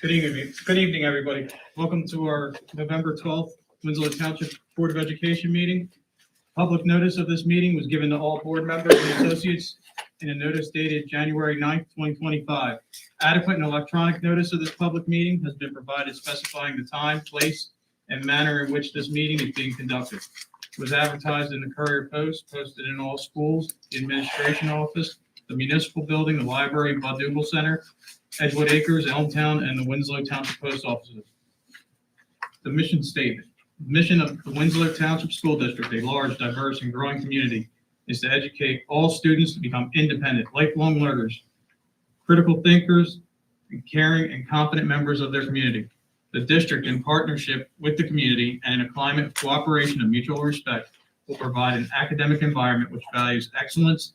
Good evening. Good evening, everybody. Welcome to our November 12th Winslow Township Board of Education meeting. Public notice of this meeting was given to all board members and associates in a notice dated January 9th, 2025. Adequate and electronic notice of this public meeting has been provided specifying the time, place, and manner in which this meeting is being conducted. It was advertised in the Courier Post, posted in all schools, the administration office, the municipal building, the library, Bud Dugal Center, Edgewood Acres, Elmtown, and the Winslow Township Post offices. The mission statement. The mission of the Winslow Township School District, a large, diverse, and growing community, is to educate all students to become independent, lifelong learners, critical thinkers, and caring and confident members of their community. The district, in partnership with the community and in a climate of cooperation and mutual respect, will provide an academic environment which values excellence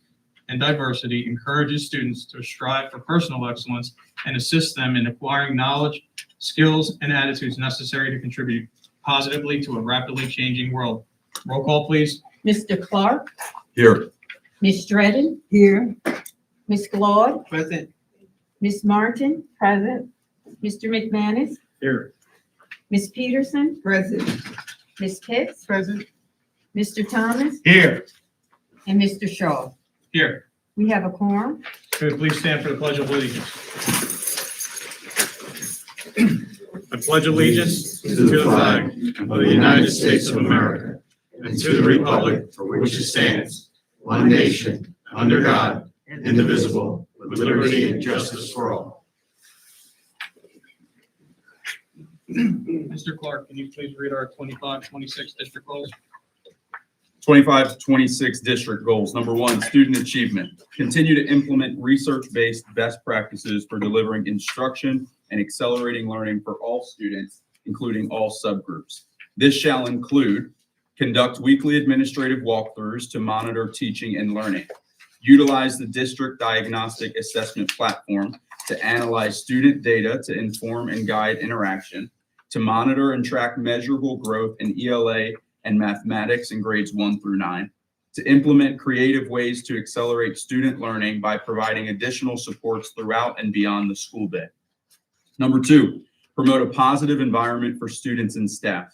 and diversity, encourages students to strive for personal excellence, and assists them in acquiring knowledge, skills, and attitudes necessary to contribute positively to a rapidly changing world. Roll call, please. Mr. Clark, Here. Ms. Dredden. Here. Ms. Claude, Present. Ms. Martin. Present. Mr. McManus, Here. Ms. Peterson. Present. Ms. Pitts. Present. Mr. Thomas, Here. and Mr. Shaw. Here. We have a quorum. Could we please stand for the Pledge of Allegiance? I pledge allegiance To the flag of the United States of America and to the republic for which it stands, one nation, under God, indivisible, with liberty and justice for all. Mr. Clark, can you please read our 25-26 district goals? 25-26 district goals. Number 1, student achievement. Continue to implement research-based best practices for delivering instruction and accelerating learning for all students, including all subgroups. This shall include conduct weekly administrative walkthroughs to monitor teaching and learning, utilize the district diagnostic assessment platform to analyze student data to inform and guide interaction, to monitor and track measurable growth in ELA and mathematics in grades 1 through 9, to implement creative ways to accelerate student learning by providing additional supports throughout and beyond the school day. Number 2, promote a positive environment for students and staff.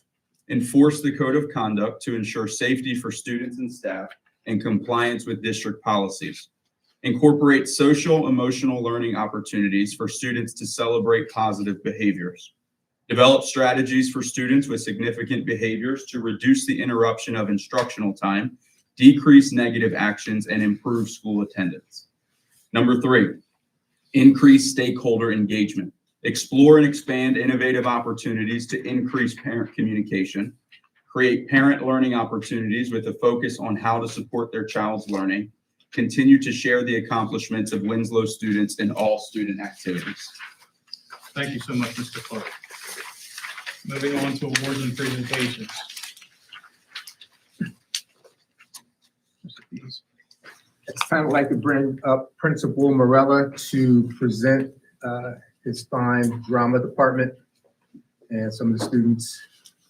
Enforce the code of conduct to ensure safety for students and staff and compliance with district policies. Incorporate social emotional learning opportunities for students to celebrate positive behaviors. Develop strategies for students with significant behaviors to reduce the interruption of instructional time, decrease negative actions, and improve school attendance. Number 3, increase stakeholder engagement. Explore and expand innovative opportunities to increase parent communication. Create parent learning opportunities with a focus on how to support their child's learning. Continue to share the accomplishments of Winslow students in all student activities. Thank you so much, Mr. Clark. Moving on to awards and presentations. Mr. Pease. It's kind of like to bring up Principal Morella to present his fine drama department and some of the students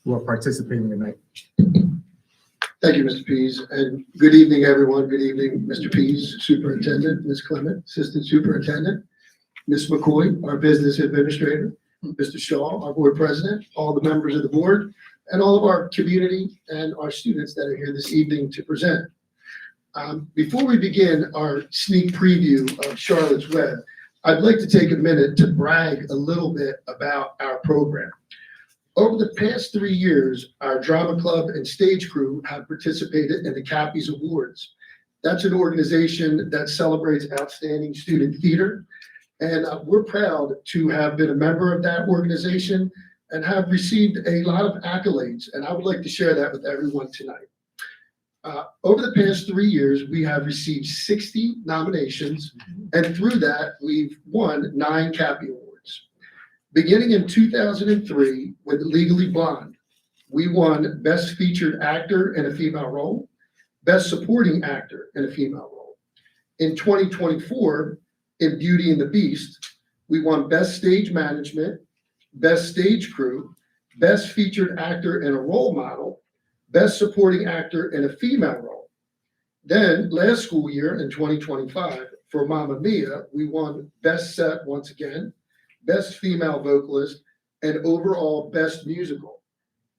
who are participating tonight. Thank you, Mr. Pease, and good evening, everyone. Good evening, Mr. Pease, Superintendent, Ms. Clement, Assistant Superintendent, Ms. McCoy, our Business Administrator, Mr. Shaw, our Board President, all the members of the board, and all of our community and our students that are here this evening to present. Before we begin our sneak preview of Charlotte's Web, I'd like to take a minute to brag a little bit about our program. Over the past 3 years, our drama club and stage crew have participated in the Cappies Awards. That's an organization that celebrates outstanding student theater. And we're proud to have been a member of that organization and have received a lot of accolades. And I would like to share that with everyone tonight. Over the past 3 years, we have received 60 nominations. And through that, we've won 9 Cappy Awards. Beginning in 2003 with Legally Blonde, we won Best Featured Actor in a Female Role, Best Supporting Actor in a Female Role. In 2024, in Beauty and the Beast, we won Best Stage Management, Best Stage Crew, Best Featured Actor in a Role Model, Best Supporting Actor in a Female Role. Then last school year in 2025, for Mamma Mia, we won Best Set once again, Best Female Vocalist, and overall Best Musical.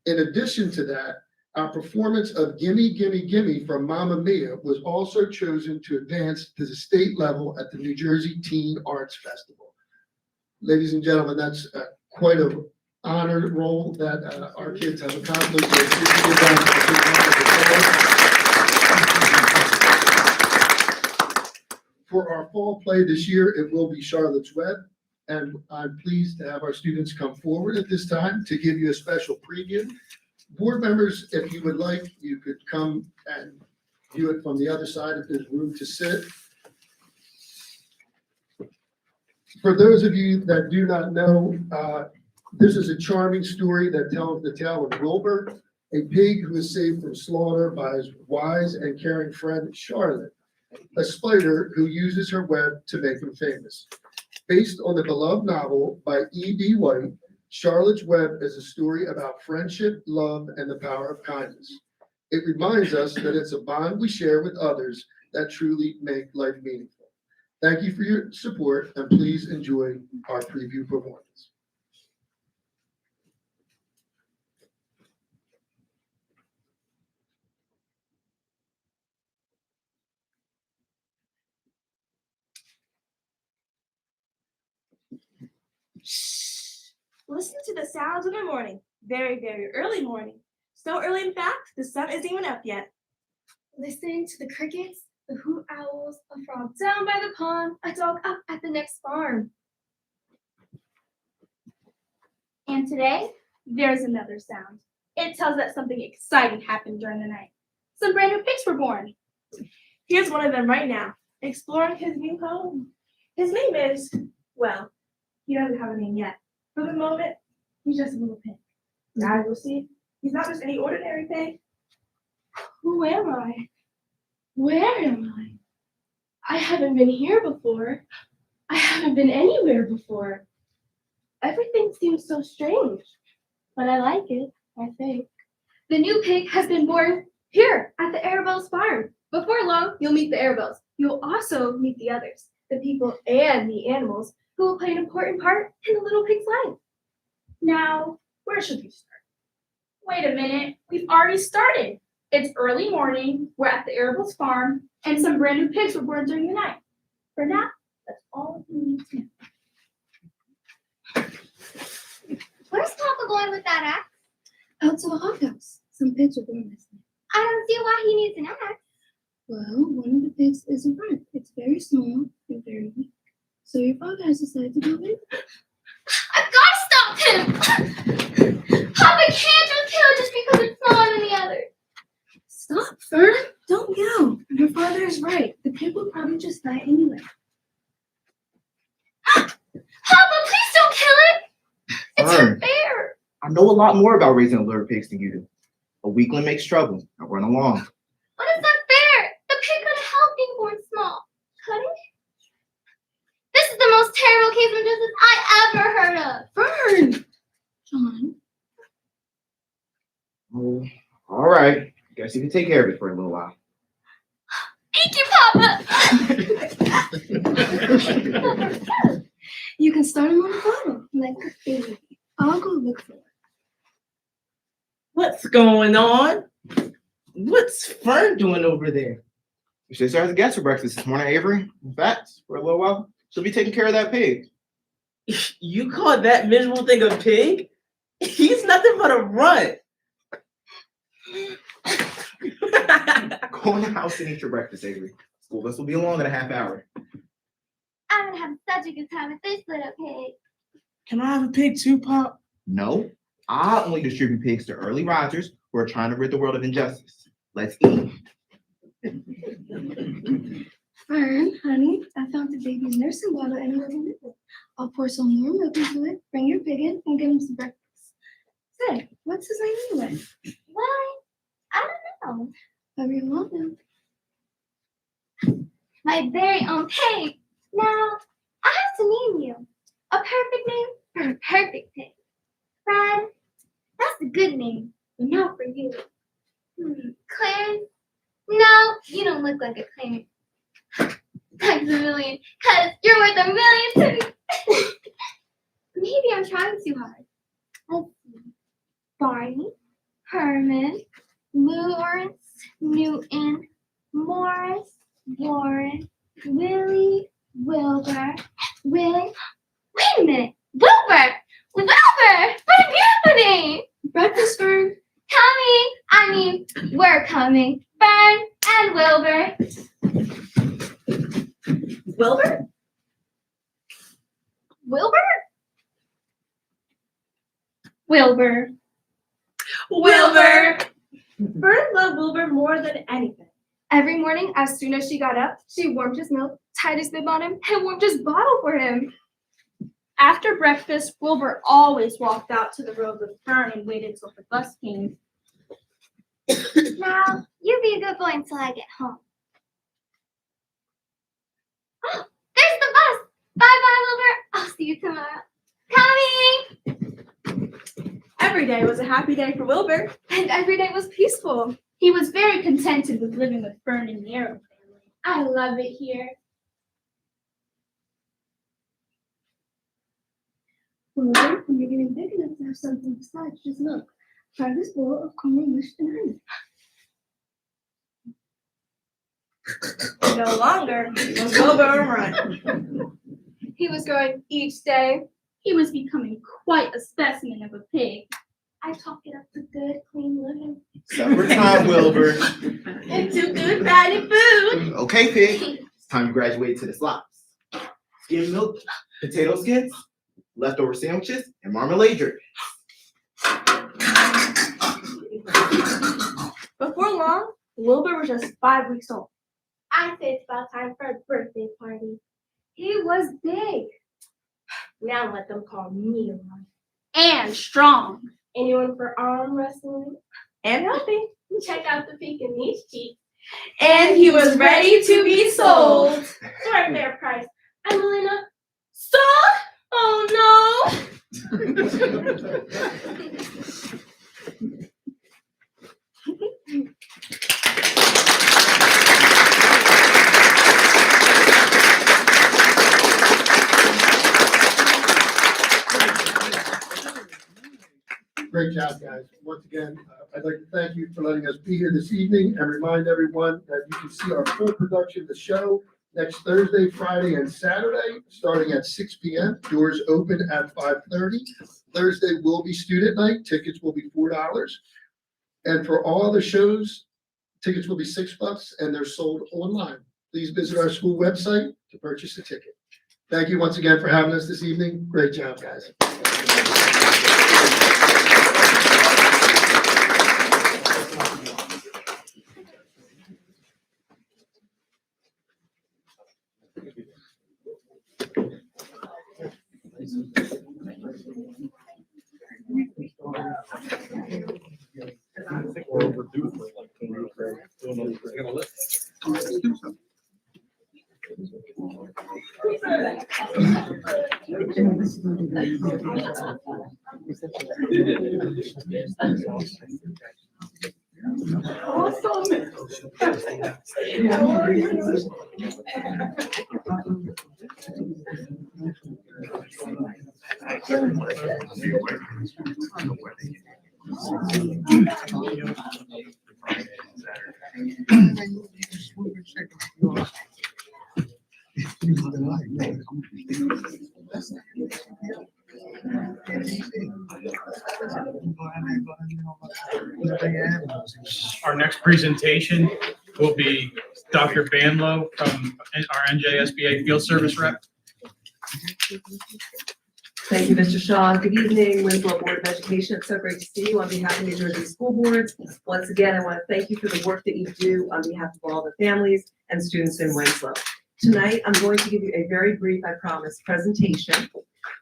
In addition to that, our performance of Gimme, Gimme, Gimme from Mamma Mia was also chosen to advance to the state level at the New Jersey Teen Arts Festival. Ladies and gentlemen, that's quite an honored role that our kids have accomplished. So if you can give them a big round of applause. For our fall play this year, it will be Charlotte's Web, and I'm pleased to have our students come forward at this time to give you a special preview. Board members, if you would like, you could come and view it from the other side if there's room to sit. For those of you that do not know, this is a charming story that tells the tale of Wilbur, a pig who is saved from slaughter by his wise and caring friend Charlotte, a spider who uses her web to make him famous. Based on the beloved novel by E.B. White, Charlotte's Web is a story about friendship, love, and the power of kindness. It reminds us that it's a bond we share with others that truly make life meaningful. Thank you for your support, and please enjoy our preview performance. Listen to the sounds of the morning. Very, very early morning. So early, in fact, the sun isn't even up yet. Listen to the crickets, the hoot owls, a frog down by the pond, a dog up at the next farm. And today, there's another sound. It tells that something exciting happened during the night. Some brand new pigs were born. Here's one of them right now, exploring his new home. His name is, well, he doesn't have a name yet. For the moment, he's just a little pig. Now you'll see, he's not just any ordinary pig. Who am I? Where am I? I haven't been here before. I haven't been anywhere before. Everything seems so strange, but I like it, I think. The new pig has been born here at the Arabelle's farm. Before long, you'll meet the Arabelles. You'll also meet the others, the people and the animals who will play an important part in the little pig's life. Now, where should we start? Wait a minute, we've already started. It's early morning, we're at the Arabelle's farm, and some brand new pigs were born during the night. For now, that's all we need to know. Where's Papa going with that axe? Out to the hoghouse. Some pigs were born this night. I don't see why he needs an axe. Well, one of the pigs is in front. It's very small and very weak. So your father has decided to go in. I've got to stop him! Papa can't just kill it just because it's smaller than the other. Stop, Fern. Don't yell. Your father is right. The pig will probably just die anyway. Papa, please don't kill it! It's Fern, unfair. I know a lot more about raising little pigs than you do. A weakling makes trouble. Now run along. But it's unfair. The pig couldn't help being born small. Could it? This is the most terrible case of injustice I ever heard of. Fern! John. Oh, all right. Guess you can take care of it for a little while. Thank you, Papa! You can start him on the bottle, like a baby. I'll go look for it. What's going on? What's Fern doing over there? Your sister has a guest for breakfast this morning, Avery. In fact, for a little while, she'll be taking care of that pig. You call that miserable thing a pig? He's nothing but a runt. Go in the house and eat your breakfast, Avery. School bus will be along in a half hour. I'm gonna have such a good time with this little pig. Can I have a pig too, Pop? No, I only distribute pigs to early risers who are trying to rid the world of injustice. Let's eat. Fern, honey, I found the baby's nursing bottle and it wasn't it. I'll pour some more milk into it, bring your pig in, and give him some breakfast. Say, what's his name anyway? Why? I don't know. However you want him. My very own pig. Now, I have to name you. A perfect name for a perfect pig. Fred, that's a good name, but not for you. Clarence? No, you don't look like a Clarence. Thanks a million, because you're worth a million to me. Maybe I'm trying too hard. Let's see. Barney, Herman, Lawrence, Newton, Morris, Warren, Willie, Wilbur, Willie. Wait a minute! Wilbur! Wilbur! What's happening? Breakfast, Fern. We're coming. Fern and Wilbur. Wilbur? Wilbur? Wilbur. Wilbur! Fern loved Wilbur more than anything. Every morning, as soon as she got up, she warmed his milk, tied his bib on him, and warmed his bottle for him. After breakfast, Wilbur always walked out to the road with Fern and waited till the bus came. Now, you be a good boy until I get home. Oh, there's the bus! Bye-bye, Wilbur. I'll see you tomorrow. Coming! Every day was a happy day for Wilbur. And every day was peaceful. He was very contented with living with Fern and the Arrow family. I love it here. Wilbur, when you're getting big enough to have something besides just milk, try this bowl of caramel mixed and honey. No longer was Wilbur a run. He was growing each day. He was becoming quite a specimen of a pig. I talk it up to good, clean living. Supper time, Wilbur. Into good fatty food. Okay, pig. It's time to graduate to the slops. Skim milk, potato skins, leftover sandwiches, and marmalade drip. Before long, Wilbur was just 5 weeks old. I say it's about time for a birthday party. He was big. Now let them call me a run. And strong. Anyone for arm wrestling? And healthy. Check out the pink in these cheeks. And he was ready to be sold. For a fair price. I'm Melina. Sold? Oh no. Great job, guys. Once again, I'd like to thank you for letting us be here this evening and remind everyone that you can see our full production of the show next Thursday, Friday, and Saturday, starting at 6 p.m. Doors open at 5:30. Thursday will be student night. Tickets will be $4. And for all other shows, tickets will be $6 and they're sold online. Please visit our school website to purchase a ticket. Thank you once again for having us this evening. Great job, guys. Our next presentation will be Dr. Banlow from our NJSBA Field Service Rep. Thank you, Mr. Shaw. Good evening, Winslow Board of Education. It's so great to see you on behalf of New Jersey School Boards. Once again, I want to thank you for the work that you do on behalf of all the families and students in Winslow. Tonight, I'm going to give you a very brief, I promise, presentation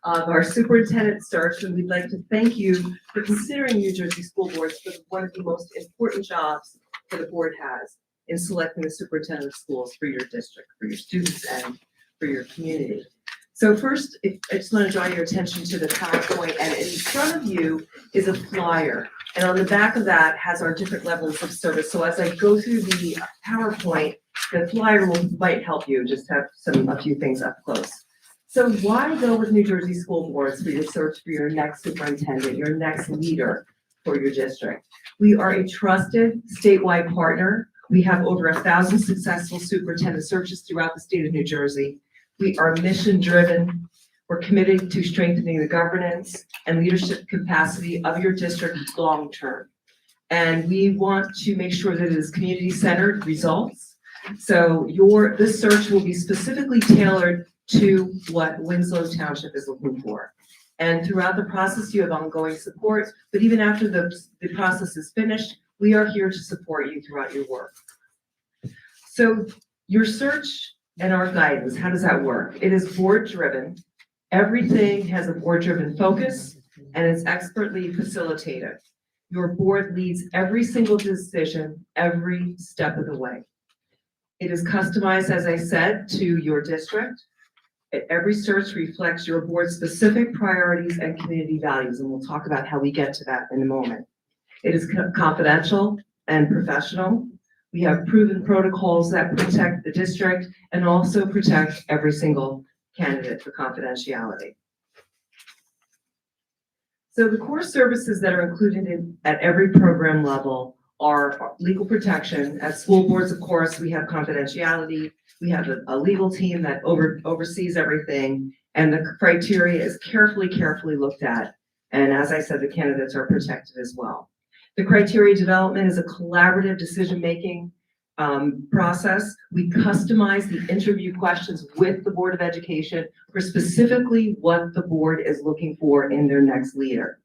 of our superintendent search, and we'd like to thank you for considering New Jersey School Boards for one of the most important jobs that the board has in selecting the superintendent of schools for your district, for your students, and for your community. So first, I just want to draw your attention to the PowerPoint, and in front of you is a flyer, and on the back of that has our different levels of service. So as I go through the PowerPoint, the flyer might help you just have a few things up close. So why go with New Jersey School Boards for your search for your next superintendent, your next leader for your district? We are a trusted statewide partner. We have over 1,000 successful superintendent searches throughout the state of New Jersey. We are mission-driven. We're committed to strengthening the governance and leadership capacity of your district long-term. And we want to make sure that it is community-centered results. So this search will be specifically tailored to what Winslow Township is looking for. And throughout the process, you have ongoing support, but even after the process is finished, we are here to support you throughout your work. So your search and our guidance, how does that work? It is board-driven. Everything has a board-driven focus, and it's expertly facilitated. Your board leads every single decision, every step of the way. It is customized, as I said, to your district. Every search reflects your board's specific priorities and community values, and we'll talk about how we get to that in a moment. It is confidential and professional. We have proven protocols that protect the district and also protect every single candidate for confidentiality. So the core services that are included at every program level are legal protection. At school boards, of course, we have confidentiality. We have a legal team that oversees everything, and the criteria is carefully looked at. And as I said, the candidates are protected as well. The criteria development is a collaborative decision-making process. We customize the interview questions with the Board of Education for specifically what the board is looking for in their next leader.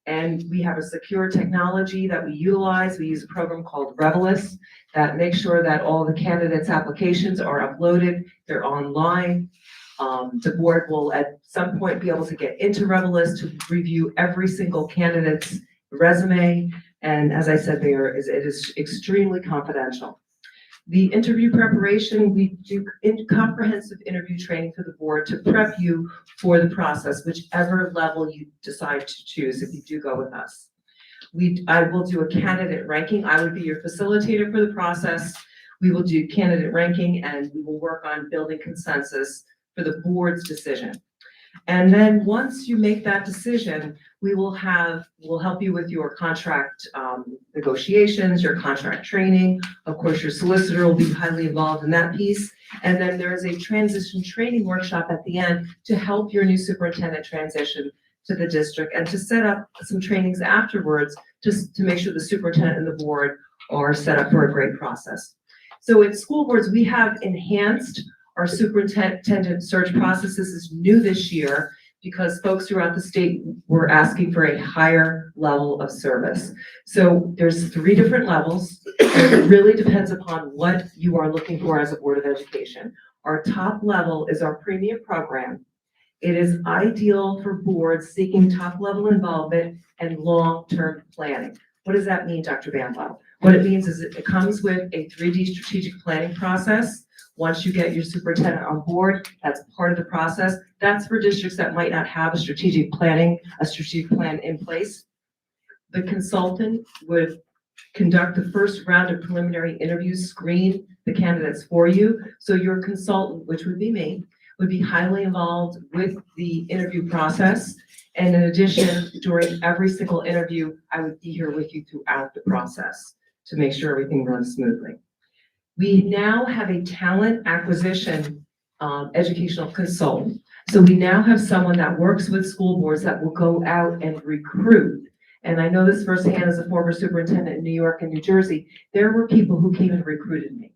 And we have a secure technology that we utilize. We use a program called Revelis that makes sure that all the candidates' applications are uploaded. They're online. The board will at some point be able to get into Revelis to review every single candidate's resume. And as I said, it is extremely confidential. The interview preparation, we do comprehensive interview training for the board to prep you for the process, whichever level you decide to choose if you do go with us. I will do a candidate ranking. I would be your facilitator for the process. We will do candidate ranking, and we will work on building consensus for the board's decision. And then once you make that decision, we'll help you with your contract negotiations, your contract training. Of course, your solicitor will be highly involved in that piece. And then there is a transition training workshop at the end to help your new superintendent transition to the district and to set up some trainings afterwards just to make sure the superintendent and the board are set up for a great process. So at school boards, we have enhanced our superintendent search process. This is new this year because folks throughout the state were asking for a higher level of service. So there's 3 different levels. It really depends upon what you are looking for as a Board of Education. Our top level is our premium program. It is ideal for boards seeking top level involvement and long-term planning. What does that mean, Dr. Banwell? What it means is it comes with a 3D strategic planning process. Once you get your superintendent on board, that's part of the process. That's for districts that might not have a strategic plan in place. The consultant would conduct the first round of preliminary interviews, screen the candidates for you. So your consultant, which would be me, would be highly involved with the interview process. And in addition, during every single interview, I would be here with you throughout the process to make sure everything runs smoothly. We now have a talent acquisition educational consultant. So we now have someone that works with school boards that will go out and recruit. And I know this firsthand as a former superintendent in New York and New Jersey. There were people who came and recruited me.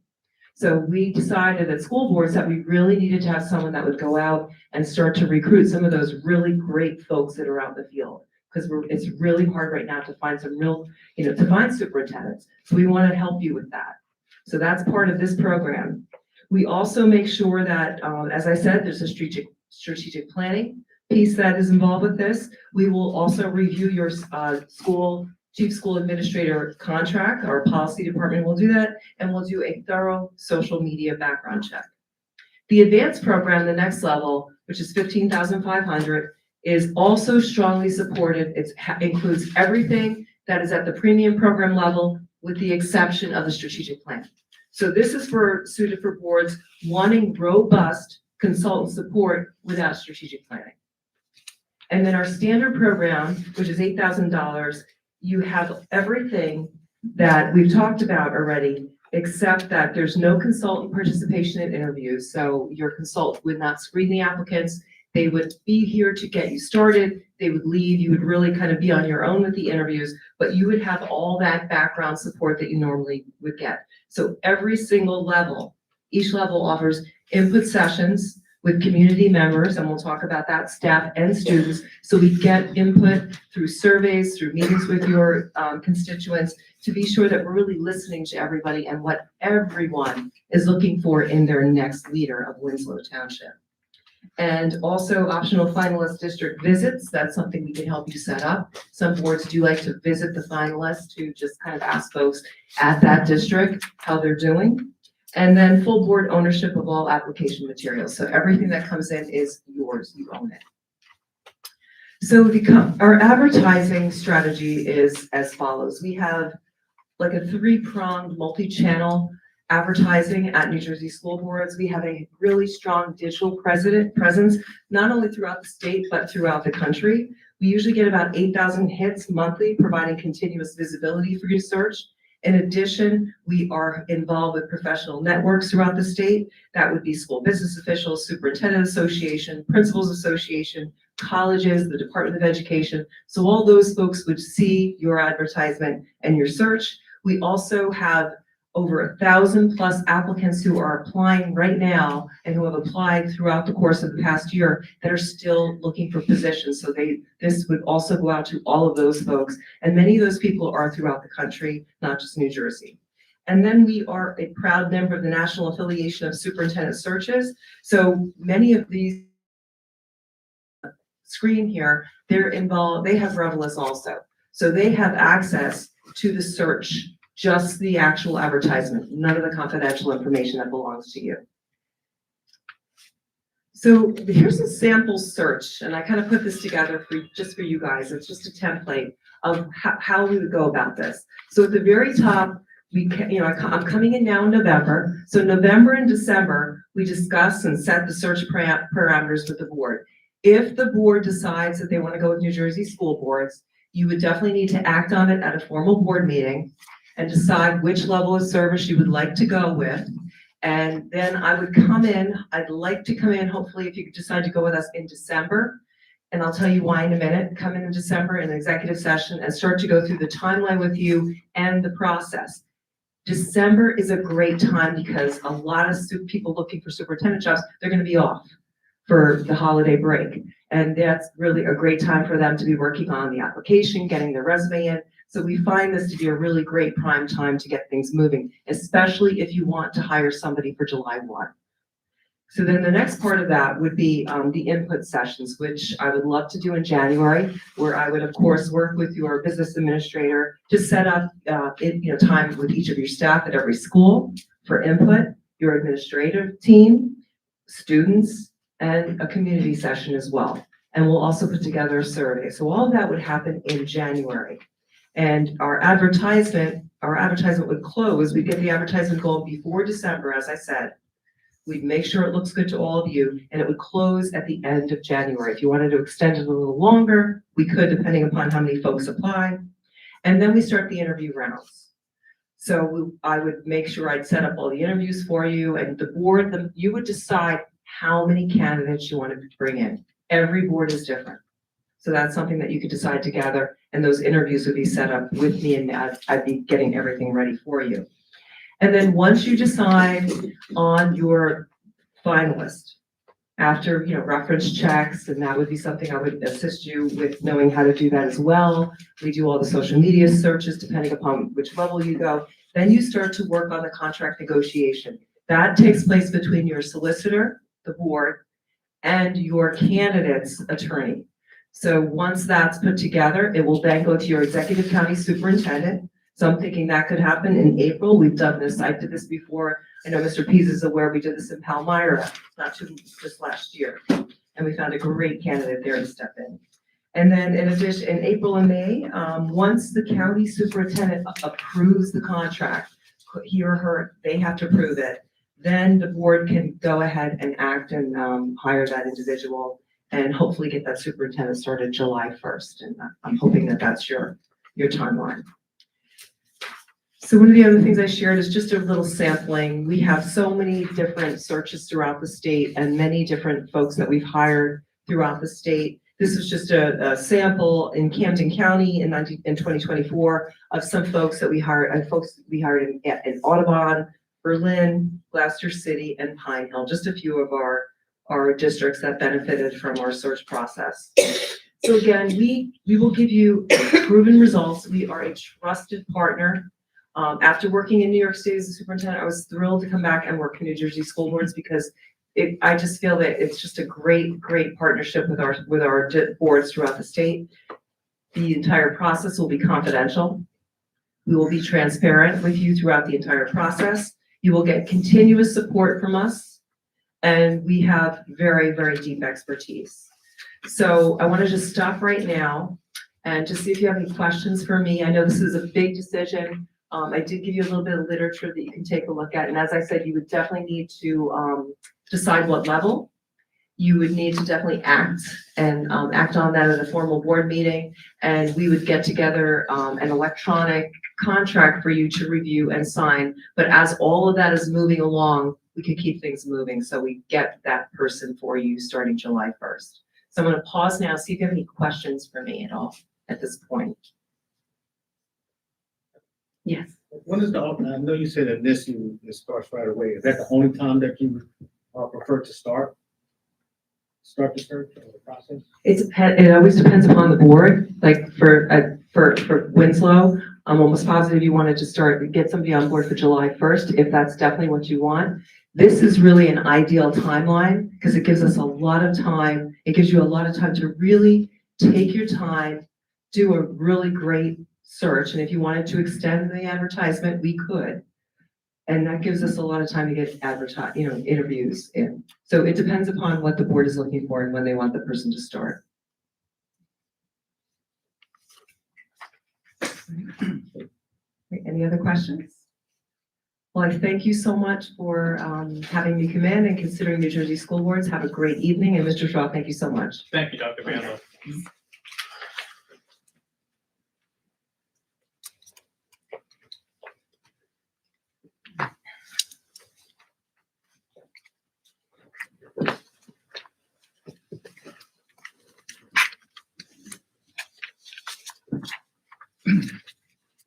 So we decided at school boards that we really needed to have someone that would go out and start to recruit some of those really great folks that are out in the field. Because it's really hard right now to find some real, to find superintendents. So we want to help you with that. So that's part of this program. We also make sure that, as I said, there's a strategic planning piece that is involved with this. We will also review your chief school administrator contract. Our policy department will do that, and we'll do a thorough social media background check. The advanced program, the next level, which is $15,500, is also strongly supported. It includes everything that is at the premium program level, with the exception of the strategic plan. So this is suited for boards wanting robust consultant support without strategic planning. And then our standard program, which is $8,000, you have everything that we've talked about already, except that there's no consultant participation in interviews. So your consultant would not screen the applicants. They would be here to get you started. They would leave. You would really kind of be on your own with the interviews, but you would have all that background support that you normally would get. So every single level, each level offers input sessions with community members, and we'll talk about that, staff and students. So we get input through surveys, through meetings with your constituents, to be sure that we're really listening to everybody and what everyone is looking for in their next leader of Winslow Township. And also optional finalist district visits. That's something we can help you set up. Some boards do like to visit the finalists to just kind of ask folks at that district how they're doing. And then full board ownership of all application materials. So everything that comes in is yours, you own it. So our advertising strategy is as follows. We have like a three-pronged multi-channel advertising at New Jersey school boards. We have a really strong digital presence, not only throughout the state, but throughout the country. We usually get about 8,000 hits monthly, providing continuous visibility for your search. In addition, we are involved with professional networks throughout the state. That would be school business officials, superintendent association, principals association, colleges, the Department of Education. So all those folks would see your advertisement and your search. We also have over 1,000+ applicants who are applying right now and who have applied throughout the course of the past year that are still looking for positions. So this would also go out to all of those folks. And many of those people are throughout the country, not just New Jersey. And then we are a proud member of the National Affiliation of Superintendent Searches. So many of these screen here, they're involved, they have Revelis also. So they have access to the search, just the actual advertisement, none of the confidential information that belongs to you. So here's a sample search, and I kind of put this together just for you guys. It's just a template of how we would go about this. So at the very top, I'm coming in now in November. So November and December, we discuss and set the search parameters with the board. If the board decides that they want to go with New Jersey school boards, you would definitely need to act on it at a formal board meeting and decide which level of service you would like to go with. And then I would come in, I'd like to come in, hopefully if you decide to go with us in December, and I'll tell you why in a minute, come in December in an executive session and start to go through the timeline with you and the process. December is a great time because a lot of people looking for superintendent jobs, they're gonna be off for the holiday break. And that's really a great time for them to be working on the application, getting their resume in. So we find this to be a really great prime time to get things moving, especially if you want to hire somebody for July 1. So then the next part of that would be the input sessions, which I would love to do in January, where I would of course work with your business administrator to set up time with each of your staff at every school for input, your administrative team, students, and a community session as well. And we'll also put together a survey. So all of that would happen in January. And our advertisement would close. We'd get the advertisement going before December, as I said. We'd make sure it looks good to all of you, and it would close at the end of January. If you wanted to extend it a little longer, we could, depending upon how many folks apply. And then we start the interview rounds. So I would make sure I'd set up all the interviews for you, and the board, you would decide how many candidates you wanted to bring in. Every board is different. So that's something that you could decide together, and those interviews would be set up with me, and I'd be getting everything ready for you. And then once you decide on your finalist, after reference checks, and that would be something I would assist you with knowing how to do that as well. We do all the social media searches depending upon which level you go. Then you start to work on the contract negotiation. That takes place between your solicitor, the board, and your candidate's attorney. So once that's put together, it will then go to your executive county superintendent. So I'm thinking that could happen in April. We've done this, I did this before. I know Mr. Pease is aware, we did this in Palmyra, just last year. And we found a great candidate there to step in. And then in addition, in April and May, once the county superintendent approves the contract, he or her, they have to approve it. then the board can go ahead and act and hire that individual and hopefully get that superintendent started July 1st. And I'm hoping that that's your timeline. So one of the other things I shared is just a little sampling. We have so many different searches throughout the state and many different folks that we've hired throughout the state. This is just a sample in Camden County in 2024 of some folks that we hired, in Audubon, Berlin, Gloucester City, and Pine Hill, just a few of our districts that benefited from our search process. So again, we will give you proven results. We are a trusted partner. After working in New York State as a superintendent, I was thrilled to come back and work in New Jersey school boards because I just feel that it's just a great partnership with our boards throughout the state. The entire process will be confidential. We will be transparent with you throughout the entire process. You will get continuous support from us, and we have very deep expertise. So I want to just stop right now and just see if you have any questions for me. I know this is a big decision. I did give you a little bit of literature that you can take a look at. And as I said, you would definitely need to decide what level. You would need to definitely act on that at a formal board meeting. And we would get together an electronic contract for you to review and sign. But as all of that is moving along, we could keep things moving. So we get that person for you starting July 1st. So I'm going to pause now, see if you have any questions for me at all at this point. Yes. When is I know you said initially it starts right away. Is that the only time that you prefer to start the search or the process? It always depends upon the board. Like for Winslow, I'm almost positive you wanted to get somebody on board for July 1st, if that's definitely what you want. This is really an ideal timeline because it gives us a lot of time. It gives you a lot of time to really take your time, do a really great search. And if you wanted to extend the advertisement, we could. And that gives us a lot of time to get interviews in. So it depends upon what the board is looking for and when they want the person to start. Any other questions? Well, I thank you so much for having me come in and considering New Jersey school boards. Have a great evening. And Mr. Shaw, thank you so much. Thank you, Dr. Vandal.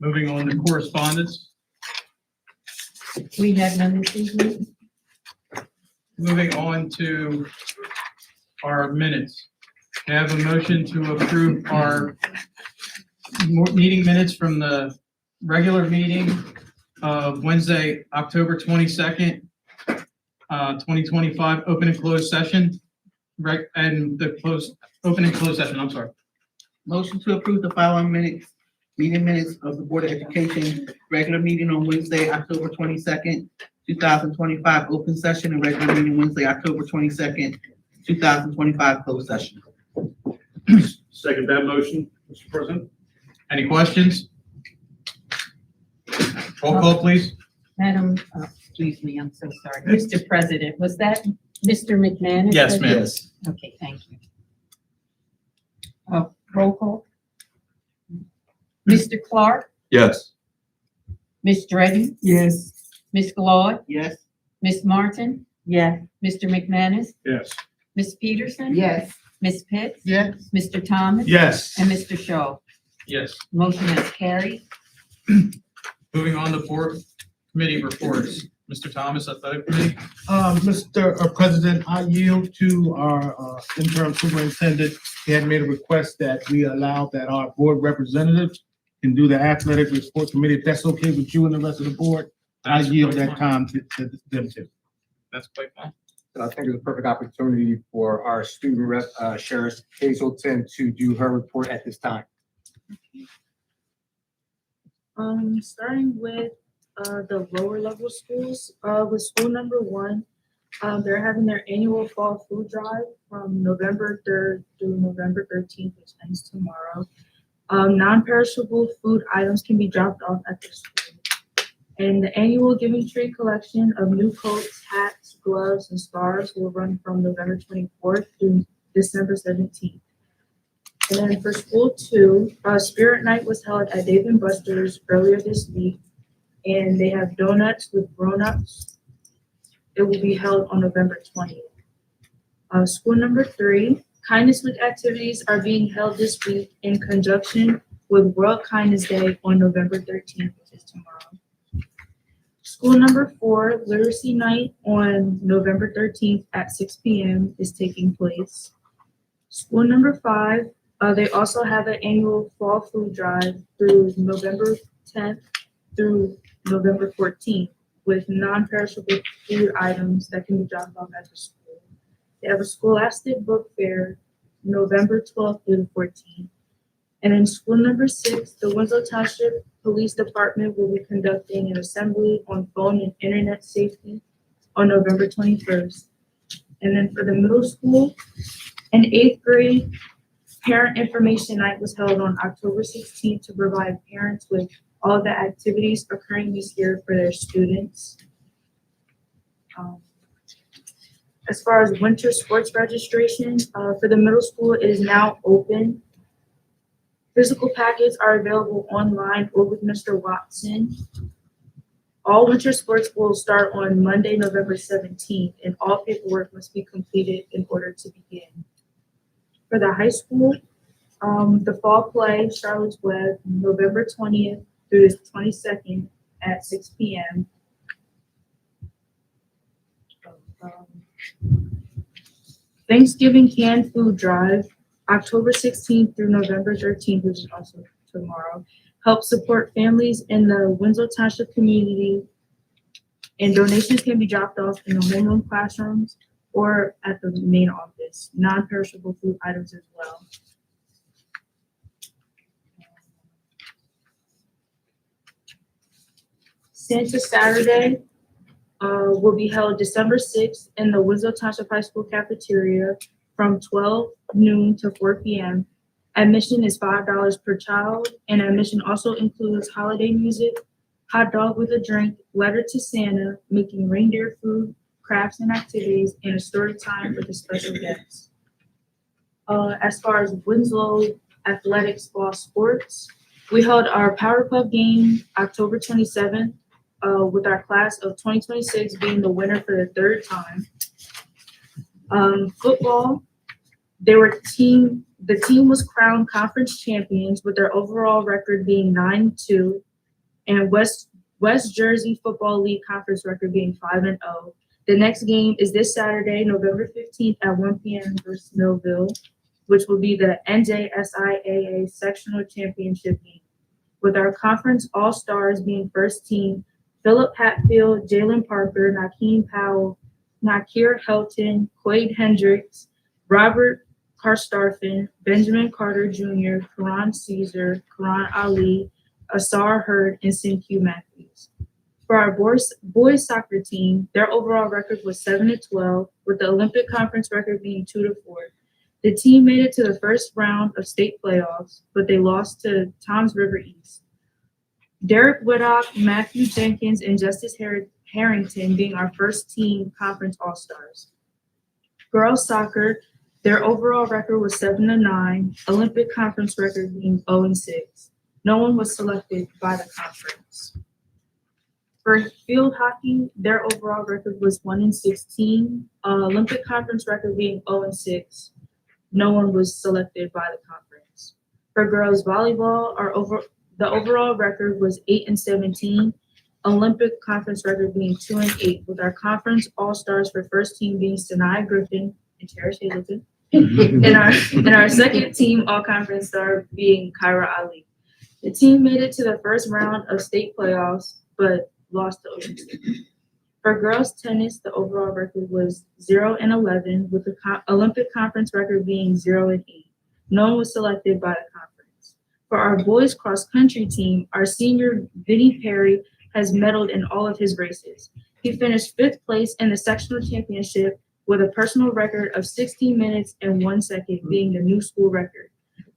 Moving on to correspondence. We have none this evening. Moving on to our minutes. I have a motion to approve our meeting minutes from the regular meeting of Wednesday, October 22nd, 2025, open and closed session, and the open and closed session, I'm sorry. Motion to approve the following meeting minutes of the Board of Education, regular meeting on Wednesday, October 22nd, 2025, open session, and regular meeting Wednesday, October 22nd, 2025, closed session. Second that motion, Mr. President. Any questions? Roll call, please. Madam, excuse me, I'm so sorry. Mr. President, was that Mr. McManus? Yes, ma'am. Okay, thank you. Roll call. Mr. Clark, Yes. Ms. Dredden, Yes. Ms. Claude, Yes. Ms. Martin, Yes. Mr. McManus, Yes. Ms. Peterson, Yes. Ms. Pitts, Yes. Mr. Thomas, Yes. and Mr. Shaw. Yes. Motion is carried. Moving on to board committee reports. Mr. Thomas, Athletic Committee. Mr. President, I yield to our interim superintendent. He had made a request that we allow that our board representatives can do the athletic and sport committee. If that's okay with you and the rest of the board, I yield that time to them too. That's quite fine. I think it's a perfect opportunity for our student rep, Sheriff Hazelton, to do her report at this time. Starting with the lower level schools, with school number 1, they're having their annual fall food drive from November 3rd through November 13th, which ends tomorrow. Non-perishable food items can be dropped off at the school. And the annual Giving Tree collection of new coats, hats, gloves, and scarves will run from November 24th through December 17th. And then for school two, Spirit Night was held at Dave & Buster's earlier this week, and they have donuts with grown-ups. It will be held on November 20th. School number three, Kindness Week activities are being held this week in conjunction with World Kindness Day on November 13th, which is tomorrow. School number four, Literacy Night on November 13th at 6 p.m. is taking place. School number five, they also have an annual fall food drive through November 10th through November 14th with non-perishable food items that can be dropped off at the school. They have a scholastic book fair November 12th through the 14th. And in school number six, the Winslow Township Police Department will be conducting an assembly on phone and internet safety on November 21st. And then for the middle school and eighth grade, Parent Information Night was held on October 16th to provide parents with all of the activities occurring this year for their students. As far as winter sports registration, for the middle school, it is now open. Physical packets are available online or with Mr. Watson. All winter sports will start on Monday, November 17th, and all paperwork must be completed in order to begin. For the high school, the fall play, Charlotte's Web, November 20th through the 22nd at 6 p.m. Thanksgiving canned food drive, October 16th through November 13th, which is also tomorrow, help support families in the Winslow Township community, and donations can be dropped off in the homeroom classrooms or at the main office, non-perishable food items as well. Santa Saturday will be held December 6th in the Winslow Township High School cafeteria from 12 noon to 4 p.m. Admission is $5 per child, and admission also includes holiday music, hot dog with a drink, letter to Santa, making reindeer food, crafts and activities, and a story time with a special guest. As far as Winslow athletics fall sports, we held our Power Puff game October 27th, with our class of 2026 being the winner for the third time. Football, the team was crowned conference champions with their overall record being 9-2, and West Jersey Football League conference record being 5-0. The next game is this Saturday, November 15th at 1 p.m. versus Millville, which will be the NJSIAA sectional championship game, with our conference all-stars being first team Philip Hatfield, Jalen Parker, Nakeem Powell, Nakir Helton, Quade Hendricks, Robert Karstarfin, Benjamin Carter Jr., Karan Caesar, Karan Ali, Asar Hurd, and Sinq Matthews. For our boys soccer team, their overall record was 7-12, with the Olympic Conference record being 2-4. The team made it to the first round of state playoffs, but they lost to Toms River East. Derek Whittock, Matthew Jenkins, and Justice Harrington being our first team conference all-stars. Girls soccer, their overall record was 7-9, Olympic conference record being 0-6. No one was selected by the conference. For field hockey, their overall record was 1-16, Olympic conference record being 0-6. No one was selected by the conference. For girls volleyball, the overall record was 8-17, Olympic conference record being 2-8, with our conference all-stars for first team being Sanaya Griffin and Tara Hazleton, and our second team all-conference star being Kyra Ali. The team made it to the first round of state playoffs, but lost to Ocean State. For girls tennis, the overall record was 0-11, with the Olympic conference record being 0-8. No one was selected by the conference. For our boys cross-country team, our senior Vinny Perry has medaled in all of his races. He finished 5th place in the sectional championship with a personal record of 16 minutes and 1 second, being the new school record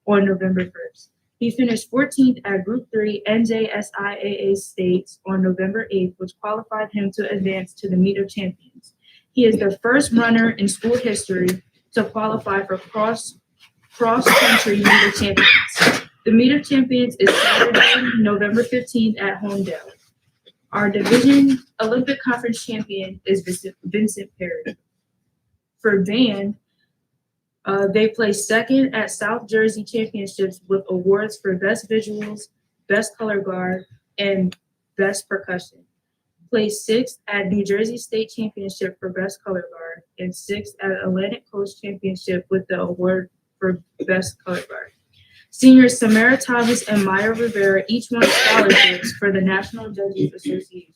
on November 1st. He finished 14th at Group 3 NJSIAA States on November 8th, which qualified him to advance to the Meet of Champions. He is the first runner in school history to qualify for cross-country Meet of Champions. The Meet of Champions is Saturday, November 15th at Homedale. Our division Olympic Conference champion is Vincent Perry. For band, they placed second at South Jersey Championships with awards for Best Visuals, Best Color Guard, and Best Percussion. Placed sixth at New Jersey State Championship for Best Color Guard, and sixth at Atlantic Coast Championship with the award for Best Color Guard. Seniors Samara Thomas and Maya Rivera each won scholarships for the National Judges Association.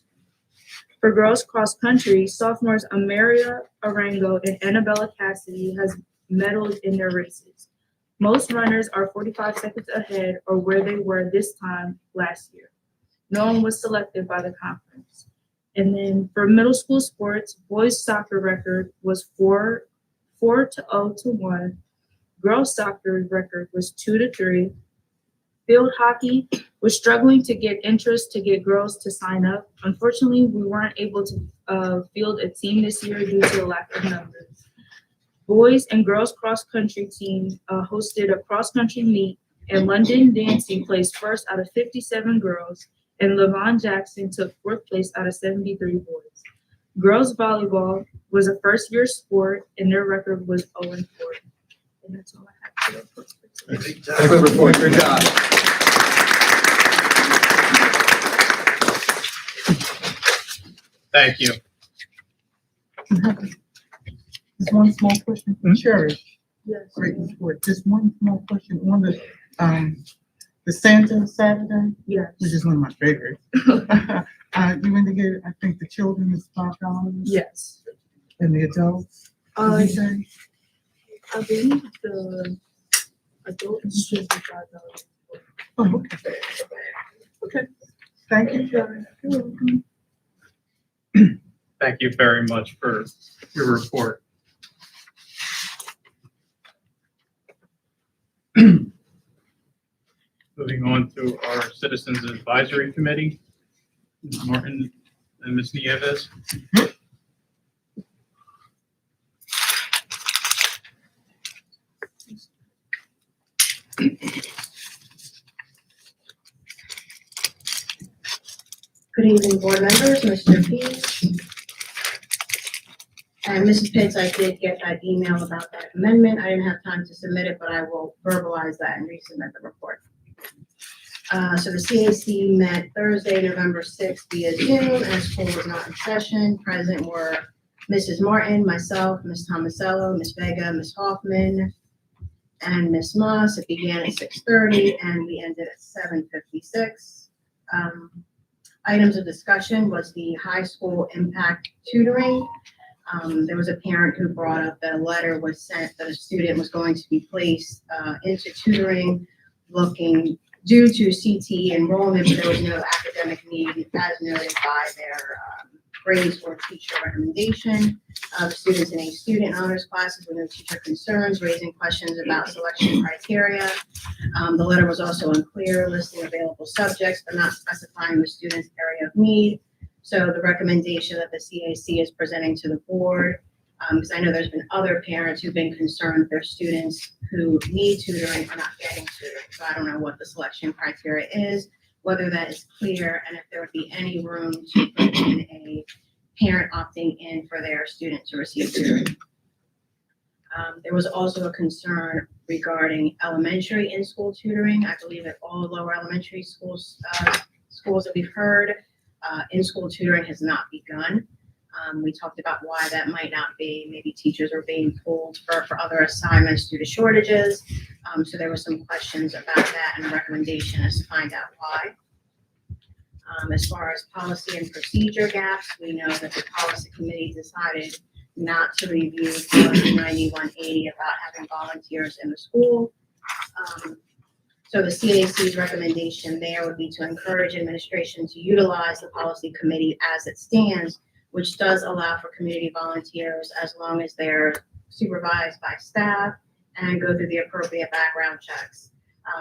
For girls cross country, sophomores Amaria Arango and Annabella Cassidy has medaled in their races. Most runners are 45 seconds ahead or where they were this time last year. No one was selected by the conference. And then for middle school sports, boys soccer record was 4-0-1. Girls soccer record was 2-3. Field hockey was struggling to get interest to get girls to sign up. Unfortunately, we weren't able to field a team this year due to a lack of numbers. Boys and girls cross country team hosted a cross country meet, and London Dancing placed first out of 57 girls, and Levon Jackson took fourth place out of 73 boys. Girls volleyball was a first year sport, and their record was 0-4. And that's all I have to report for today. Good report, good job. Thank you. Just one small question for Sherry. Yes. Great report. Just one small question on the Santa Saturday, Yes. which is one of my favorites. You indicated, I think the children is $5. Yes. And the adults, what did you say? I believe the adults should be $5. Oh, okay. Okay. Thank you, Sherry. You're welcome. Thank you very much for your report. Moving on to our Citizens Advisory Committee, Ms. Martin and Ms. Nieves. Good evening, board members, Mr. Pease. And Mrs. Pitts, I did get that email about that amendment. I didn't have time to submit it, but I will verbalize that and resubmit the report. So the CAC met Thursday, November 6th via Zoom, and school was not in session. Present were Mrs. Martin, myself, Ms. Tomasello, Ms. Vega, Ms. Hoffman, and Ms. Moss. It began at 6:30 and we ended at 7:56. Items of discussion was the high school impact tutoring. There was a parent who brought up that a letter was sent that a student was going to be placed into tutoring looking due to CTE enrollment, but there was no academic need as noted by their grades or teacher recommendation. The students in a student honors classes with no teacher concerns, raising questions about selection criteria. The letter was also unclear, listing available subjects, but not specifying the student's area of need. So the recommendation that the CAC is presenting to the board, because I know there's been other parents who've been concerned their students who need tutoring are not getting tutoring. So I don't know what the selection criteria is, whether that is clear, and if there would be any room to put in a parent opting in for their student to receive tutoring. There was also a concern regarding elementary in-school tutoring. I believe at all lower elementary schools that we've heard, in-school tutoring has not begun. We talked about why that might not be. Maybe teachers are being pulled for other assignments due to shortages. So there were some questions about that, and a recommendation is to find out why. As far as policy and procedure gaps, we know that the policy committee decided not to review policy 9180 about having volunteers in the school. So the CAC's recommendation there would be to encourage administration to utilize the policy committee as it stands, which does allow for community volunteers as long as they're supervised by staff and go through the appropriate background checks.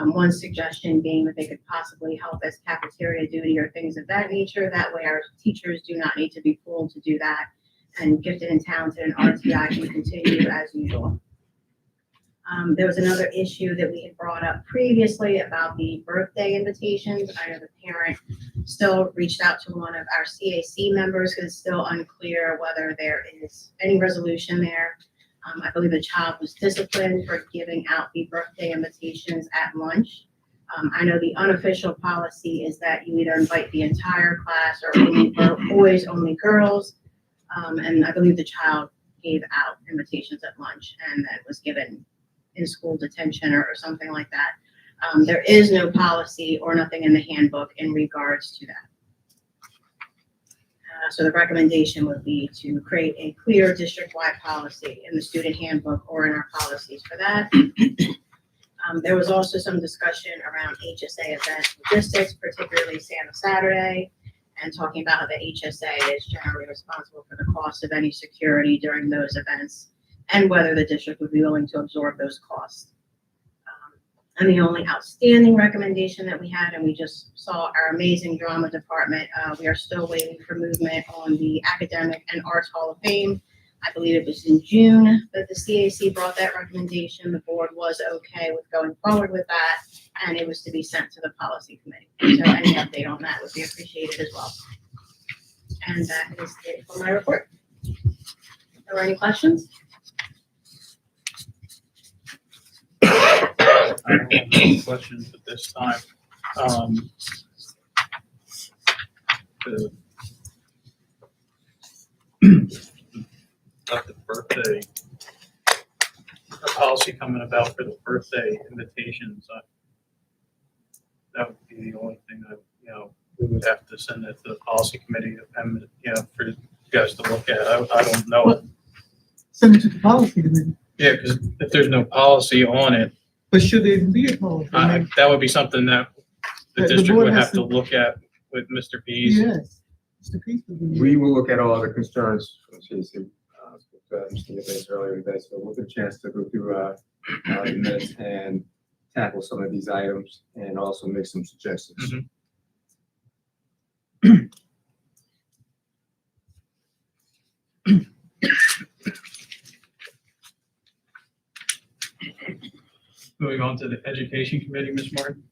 One suggestion being that they could possibly help as cafeteria duty or things of that nature. That way our teachers do not need to be pulled to do that. And Gifted and Talented and RTI can continue as usual. There was another issue that we had brought up previously about the birthday invitations. I know the parent still reached out to one of our CAC members because it's still unclear whether there is any resolution there. I believe the child was disciplined for giving out the birthday invitations at lunch. I know the unofficial policy is that you either invite the entire class or only for boys, only girls. And I believe the child gave out invitations at lunch and then was given in school detention or something like that. There is no policy or nothing in the handbook in regards to that. So the recommendation would be to create a clear district-wide policy in the student handbook or in our policies for that. There was also some discussion around HSA event logistics, particularly Santa Saturday, and talking about how the HSA is generally responsible for the cost of any security during those events and whether the district would be willing to absorb those costs. And the only outstanding recommendation that we had, and we just saw our amazing drama department, we are still waiting for movement on the Academic and Arts Hall of Fame. I believe it was in June that the CAC brought that recommendation. The board was okay with going forward with that, and it was to be sent to the policy committee. So any update on that would be appreciated as well. And that is it for my report. Are there any questions? I don't have any questions at this time. About the birthday, the policy coming about for the birthday invitations, that would be the only thing that, we would have to send it to the policy committee and, for you guys to look at. I don't know. Send it to the policy committee. Yeah, because if there's no policy on it, But should there even be a policy? that would be something that the The district board would has have to to- look at with Mr. Pease. Yes. Mr. Peace would be- We will look at all the concerns from CC, Mr. Evans earlier today, so we'll get a chance to go through, the minutes and tackle some of these items and also make some suggestions. Mhm. Moving on to the Education Committee, Ms. Martin.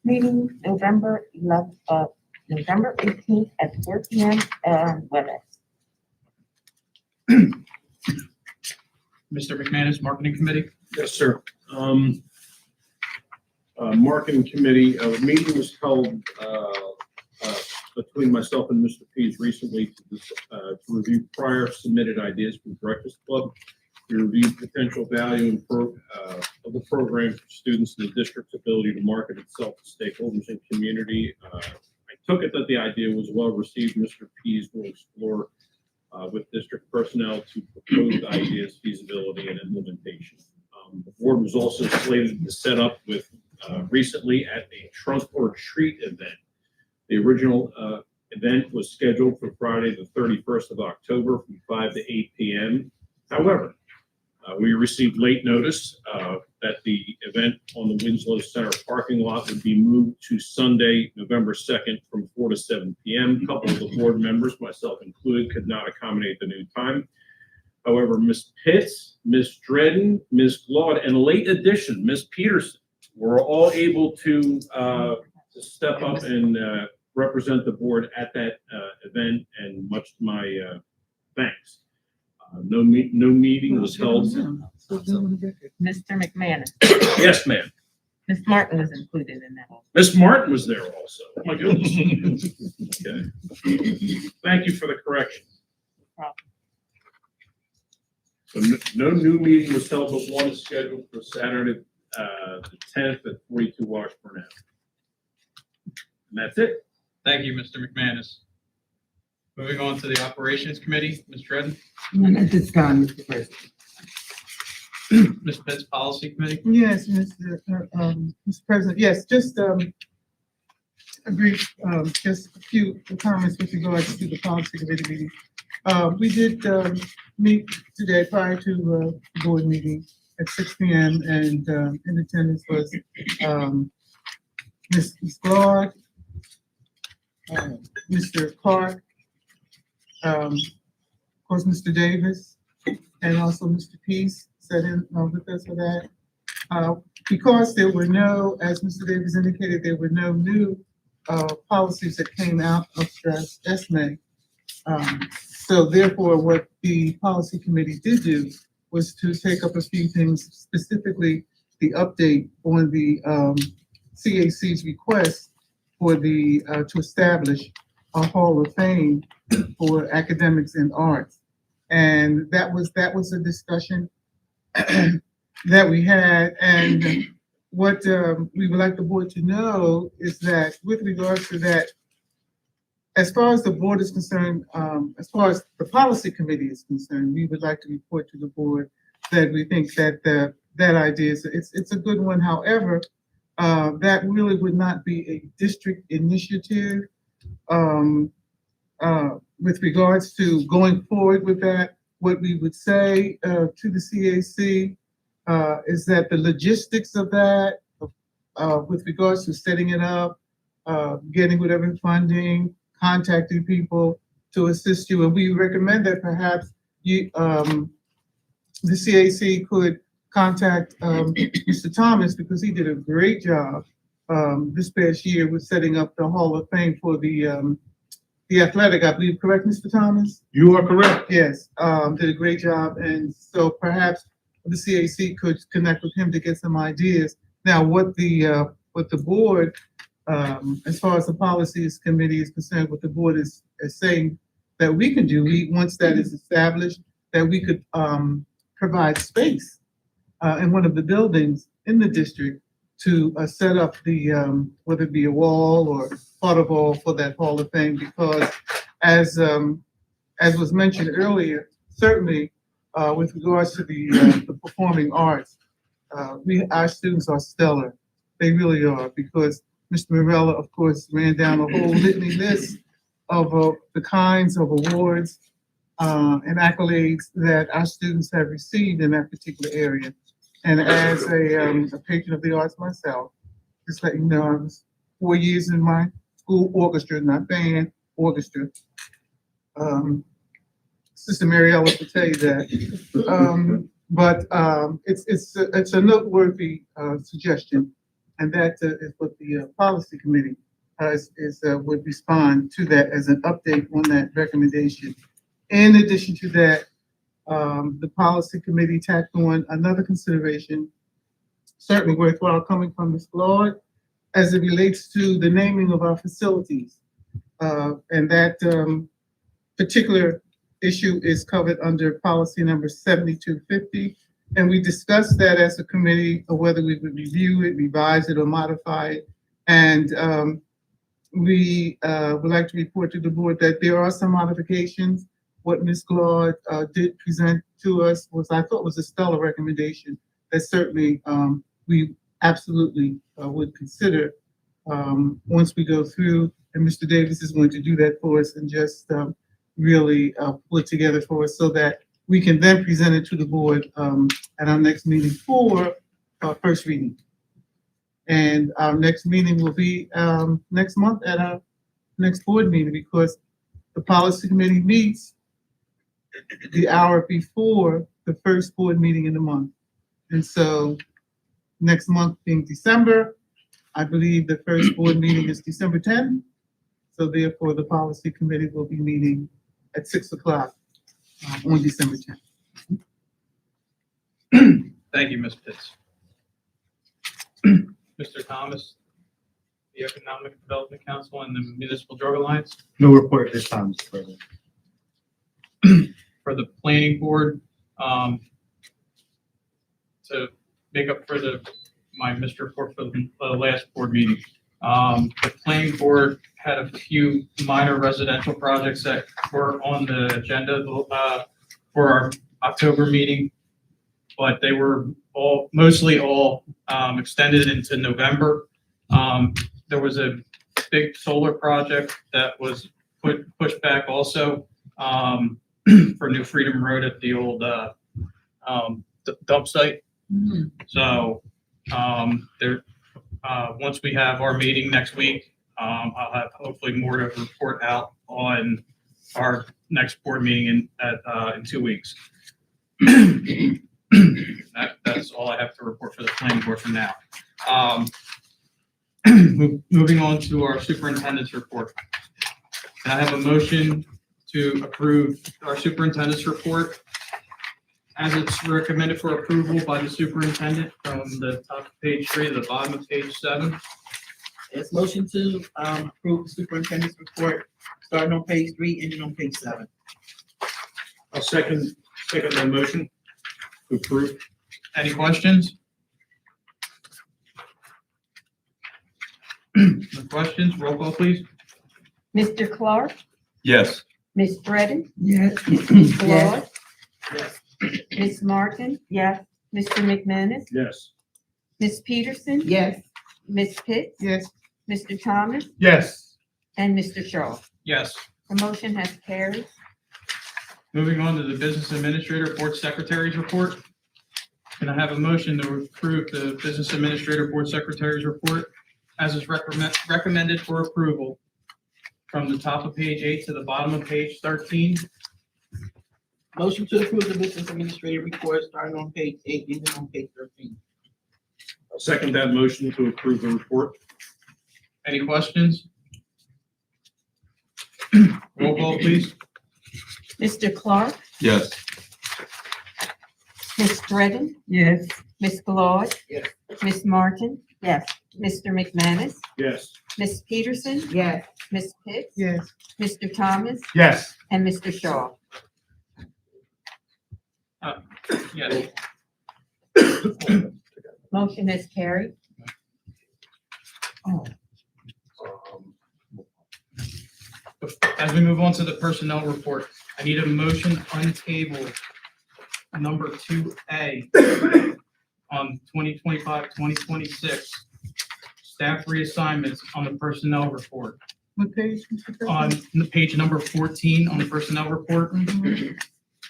Meeting November 18th at 4 p.m. WebEx. Mr. McManus, Marketing Committee. Yes, sir. Marketing Committee, a meeting was held between myself and Mr. Pease recently to review prior submitted ideas from Breakfast Club. We reviewed potential value of the program for students in the district's ability to market itself to stakeholders and community. I took it that the idea was well received. Mr. Pease will explore with district personnel to propose ideas, feasibility, and implementation. The board was also slated to set up with recently at a trunk or treat event. The original event was scheduled for Friday, the 31st of October from 5 to 8 p.m. However, we received late notice that the event on the Winslow Center parking lot would be moved to Sunday, November 2nd from 4 to 7 p.m. A couple of the board members, myself included, could not accommodate the new time. However, Ms. Pitts, Ms. Dredden, Ms. Glaude, and late addition, Ms. Peterson, were all able to step up and represent the board at that event, and much to my thanks. No meeting was held. Mr. McManus. Yes, ma'am. Ms. Martin was included in that. Ms. Martin was there also. Oh, my goodness. Okay. Thank you for the correction. So no new meeting was held, but one is scheduled for Saturday, the 10th at 42 Washburn Ave. And that's it. Thank you, Mr. McManus. Moving on to the Operations Committee, Ms. Dredden. None at this time, Mr. President. Ms. Pitts, Policy Committee. Yes, Mr. President, yes, just a brief, just a few comments with regards to the policy committee meeting. We did meet today prior to the board meeting, at 6 p.m. and in attendance was Ms. Clark, Mr. Clark, of course, Mr. Davis, and also Mr. Peace sat in with us for that. Because there were no, as Mr. Davis indicated, there were no new policies that came out of ESME. So therefore, what the policy committee did do was to take up a few things, specifically the update on the CAC's request for the to establish a Hall of Fame for academics and arts. And that was a discussion that we had. And what we would like the board to know is that with regards to that, as far as the board is concerned, as far as the policy committee is concerned, we would like to report to the board that we think that that idea is it's a good one. However, that really would not be a district initiative. With regards to going forward with that, what we would say to the CAC is that the logistics of that, with regards to setting it up, getting whatever funding, contacting people to assist you, and we recommend that perhaps you, the CAC could contact Mr. Thomas, because he did a great job this past year with setting up the Hall of Fame for the athletic, I believe, correct, Mr. Thomas? You are correct. Yes, did a great job, and so perhaps the CAC could connect with him to get some ideas. Now, what the board, as far as the policies committee is concerned, what the board is saying that we can do, once that is established, that we could provide space in one of the buildings in the district to set up the, whether it be a wall or part of all for that Hall of Fame, because as was mentioned earlier, certainly with regards to the performing arts, our students are stellar. They really are, because Mr. Morella, of course, ran down a whole litany list of the kinds of awards and accolades that our students have received in that particular area. And as a patron of the arts myself, just let you know, I was 4 years in my school orchestra, not band, orchestra. Sister Mariella will tell you that. But it's a noteworthy suggestion, and that is what the policy committee would respond to that as an update on that recommendation. In addition to that, the policy committee tacked on another consideration, certainly worthwhile, coming from Ms. Lord, as it relates to the naming of our facilities. And that particular issue is covered under policy number 7250. And we discussed that as a committee, or whether we would review it, revise it, or modify it. And we would like to report to the board that there are some modifications. What Ms. Claude did present to us I thought was a stellar recommendation that certainly we absolutely would consider once we go through. And Mr. Davis is going to do that for us and just really put together for us so that we can then present it to the board at our next meeting for first reading. And our next meeting will be next month at our next board meeting, because the policy committee meets the hour before the first board meeting in the month. And so next month being December, I believe the first board meeting is December 10th. So therefore, the policy committee will be meeting at 6 o'clock on December 10th. Thank you, Ms. Pitts. Mr. Thomas, the Economic Development Council and the Municipal Drug Alliance. No report at this time, Mr. President. For the planning board, to make up for my missed report for the last board meeting. The planning board had a few minor residential projects that were on the agenda for our October meeting, but they were mostly all extended into November. There was a big solar project that was pushed back also for New Freedom Road at the old dump site. So, once we have our meeting next week, I'll have hopefully more to report out on our next board meeting in 2 weeks. That's all I have to report for the planning board for now. Moving on to our superintendent's report. Can I have a motion to approve our superintendent's report as it's recommended for approval by the superintendent from the top of page 3 to the bottom of page 7? It's motion to approve the superintendent's report, starting on page 3, ending on page 7. I'll second that motion to approve. Any questions? No questions? Roll call, please. Mr. Clark, Yes. Ms. Dredden, Yes. Ms. Claude, Yes. Ms. Martin, yes, Mr. McManus, Yes. Ms. Peterson, Yes. Ms. Pitts, Yes. Mr. Thomas, Yes. and Mr. Shaw. Yes. The motion has carried. Moving on to the business administrator, board secretary's report. Can I have a motion to approve the business administrator, board secretary's report as is recommended for approval from the top of page 8 to the bottom of page 13? Motion to approve the business administrative report, starting on page 8, ending on page 13. I'll second that motion to approve the report. Any questions? Roll call, please. Mr. Clark, Yes. Ms. Dredden, Yes. Ms. Claude, Yes. Ms. Martin, yes, Mr. McManus, Yes. Ms. Peterson, Yes. Ms. Pitts, Yes. Mr. Thomas, Yes. and Mr. Shaw. Yes. Motion has carried. As we move on to the personnel report, I need a motion on table number 2A on 2025-2026 staff reassignments on the personnel report. What page, Mr. President? On the page number 14 on the personnel report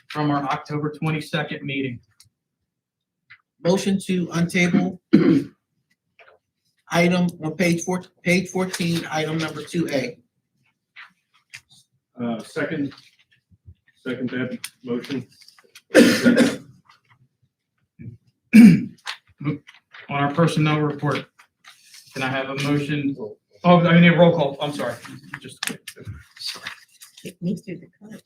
from our October 22nd meeting. Motion to untable item on page 14, item number 2A. Second that motion. On our personnel report, can I have a motion? Oh, I mean, a roll call, I'm sorry. Just, Get me through the code.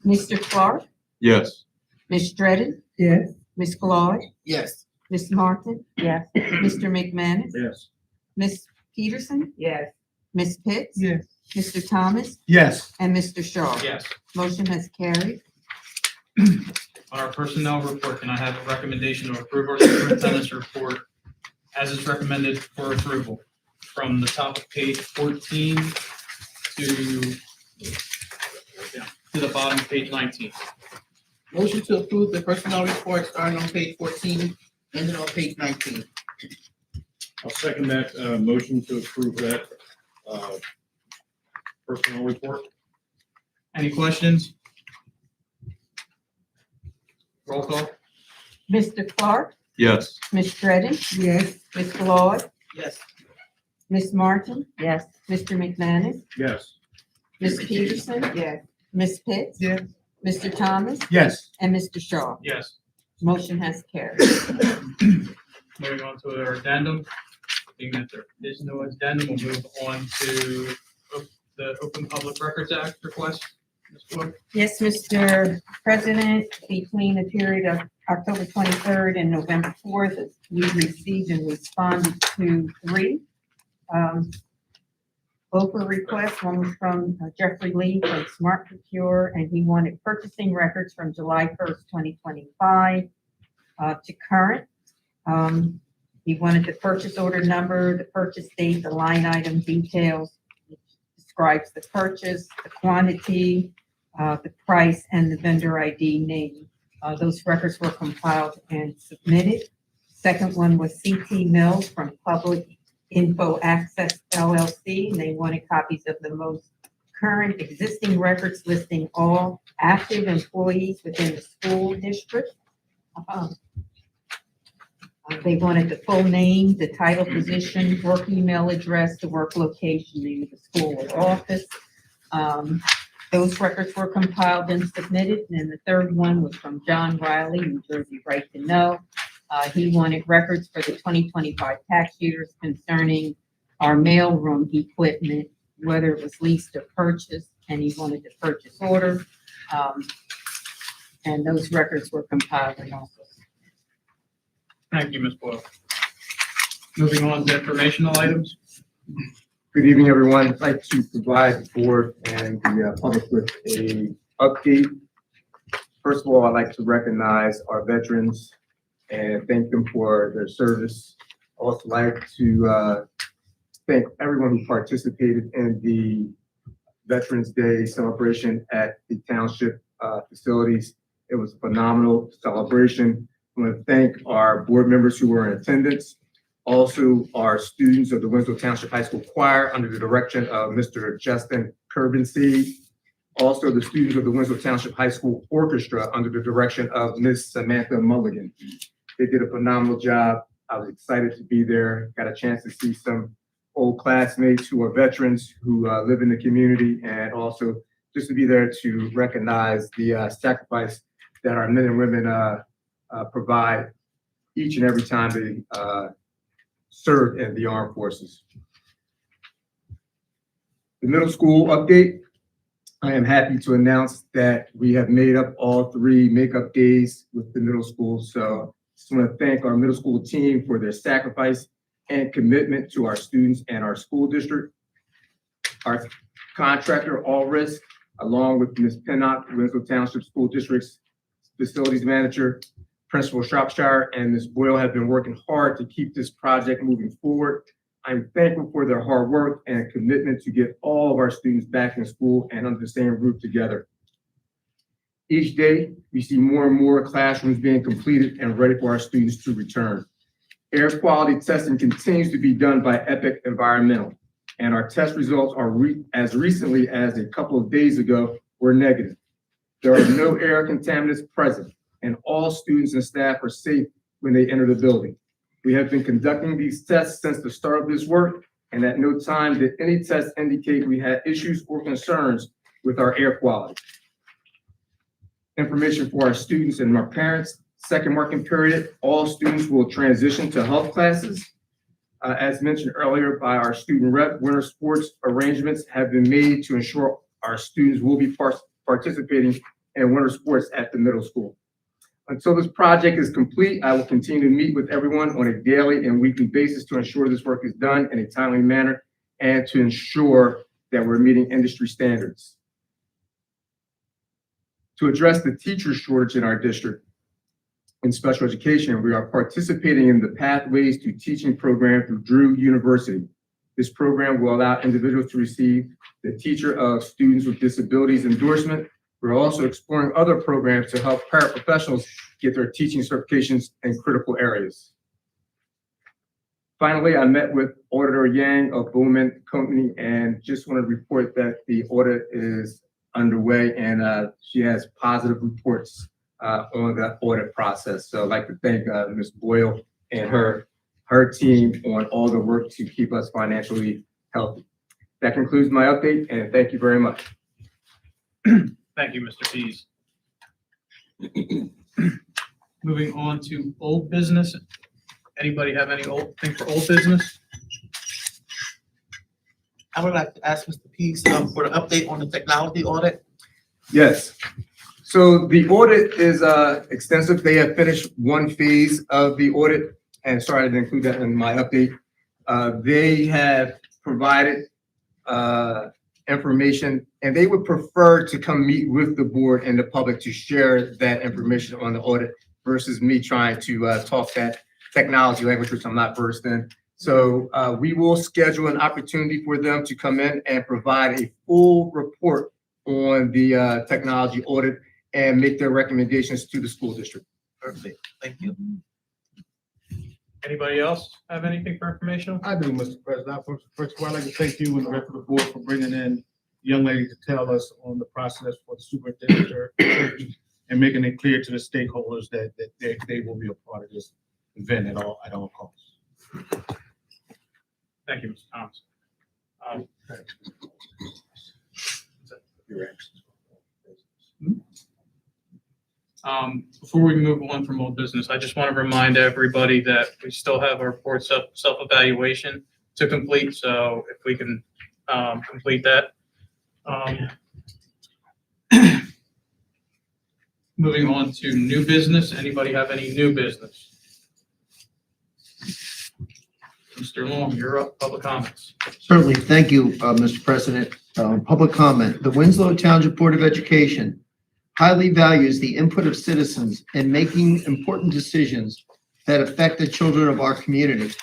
Mr. Clark, Yes. Ms. Dredden, Yes. Ms. Claude, Yes. Ms. Martin, yes, Mr. McManus, Yes. Ms. Peterson, Yes. Ms. Pitts, Yes. Mr. Thomas, Yes. and Mr. Shaw. yes. Motion has carried. On our personnel report, can I have a recommendation to approve our superintendent's report as is recommended for approval from the top of page 14 to the bottom of page 19? Motion to approve the personnel report, starting on page 14, ending on page 19. I'll second that motion to approve that personnel report. Any questions? Roll call? Mr. Clark, Yes. Ms. Dredden, Yes. Ms. Claude, Yes. Ms. Martin, yes, Mr. McManus, Yes. Ms. Peterson, Yes. Ms. Pitts, Yes. Mr. Thomas, Yes. and Mr. Shaw. Yes. Motion has carried. Moving on to our addendum. Being that there is no addendum, we'll move on to the Open Public Records Act request. Ms. Floyd? Yes, Mr. President, between the period of October 23rd and November 4th, we received and responded to 3 OPA requests. One was from Jeffrey Lee from Smart Procure, and he wanted purchasing records from July 1st, 2025 to current. He wanted the purchase order number, the purchase date, the line item details, which describes the purchase, the quantity, the price, and the vendor ID name. Those records were compiled and submitted. Second one was CT Mills from Public Info Access LLC, and they wanted copies of the most current existing records listing all active employees within the school district. They wanted the full name, the title, position, work email address, the work location, name of the school or office. Those records were compiled and submitted. And then the third one was from John Riley, New Jersey Right to Know. He wanted records for the 2025 tax years concerning our mailroom equipment, whether it was leased or purchased, and he wanted the purchase order. And those records were compiled and also. Thank you, Ms. Boyle. Moving on to informational items. Good evening, everyone. I'd like to provide the board and the public with a update. First of all, I'd like to recognize our veterans and thank them for their service. I'd also like to thank everyone who participated in the Veterans Day celebration at the township facilities. It was a phenomenal celebration. I want to thank our board members who were in attendance. Also, our students of the Winslow Township High School Choir under the direction of Mr. Justin Kerbency. Also, the students of the Winslow Township High School Orchestra under the direction of Miss Samantha Mulligan. They did a phenomenal job. I was excited to be there. Got a chance to see some old classmates who are veterans who live in the community, and also just to be there to recognize the sacrifice that our men and women provide each and every time they serve in the armed forces. The middle school update. I am happy to announce that we have made up all 3 makeup days with the middle school. So just want to thank our middle school team for their sacrifice and commitment to our students and our school district. Our contractor, All Risk, along with Ms. Pinnock, Winslow Township School District's facilities manager, Principal Shropshire, and Ms. Boyle have been working hard to keep this project moving forward. I'm thankful for their hard work and commitment to get all of our students back in school and under the same roof together. Each day, we see more and more classrooms being completed and ready for our students to return. Air quality testing continues to be done by Epic Environmental, and our test results are as recently as a couple of days ago were negative. There are no air contaminants present, and all students and staff are safe when they enter the building. We have been conducting these tests since the start of this work, and at no time did any tests indicate we had issues or concerns with our air quality. Information for our students and our parents. Second working period, all students will transition to health classes. As mentioned earlier by our student rep, winter sports arrangements have been made to ensure our students will be participating in winter sports at the middle school. Until this project is complete, I will continue to meet with everyone on a daily and weekly basis to ensure this work is done in a timely manner and to ensure that we're meeting industry standards. To address the teacher shortage in our district in special education, we are participating in the Pathways to Teaching program through Drew University. This program will allow individuals to receive the Teacher of Students with Disabilities endorsement. We're also exploring other programs to help paraprofessionals get their teaching certifications in critical areas. Finally, I met with Auditor Yang of Bowman Company and just want to report that the audit is underway and she has positive reports on the audit process. So I'd like to thank Ms. Boyle and her team on all the work to keep us financially healthy. That concludes my update, and thank you very much. Thank you, Mr. Pease. Moving on to old business. Anybody have any thing for old business? I would like to ask Mr. Pease for the update on the technology audit. Yes. So the audit is extensive. They have finished one phase of the audit, and sorry I didn't include that in my update. They have provided information, and they would prefer to come meet with the board and the public to share that information on the audit versus me trying to talk that technology language, which I'm not versed in. So we will schedule an opportunity for them to come in and provide a full report on the technology audit and make their recommendations to the school district. Perfect, thank you. Anybody else have anything for informational? I do, Mr. President. First of all, I'd like to thank you and the rest of the board for bringing in young lady to tell us on the process for the superintendent search and making it clear to the stakeholders that they will be a part of this event at all costs. Thank you, Mr. Thomas. Before we move on from old business, I just want to remind everybody that we still have our board self-evaluation to complete, so if we can complete that. Moving on to new business. Anybody have any new business? Mr. Long, you're up. Public comments. Certainly. Thank you, Mr. President. Public comment. The Winslow Township Board of Education highly values the input of citizens in making important decisions that affect the children of our community.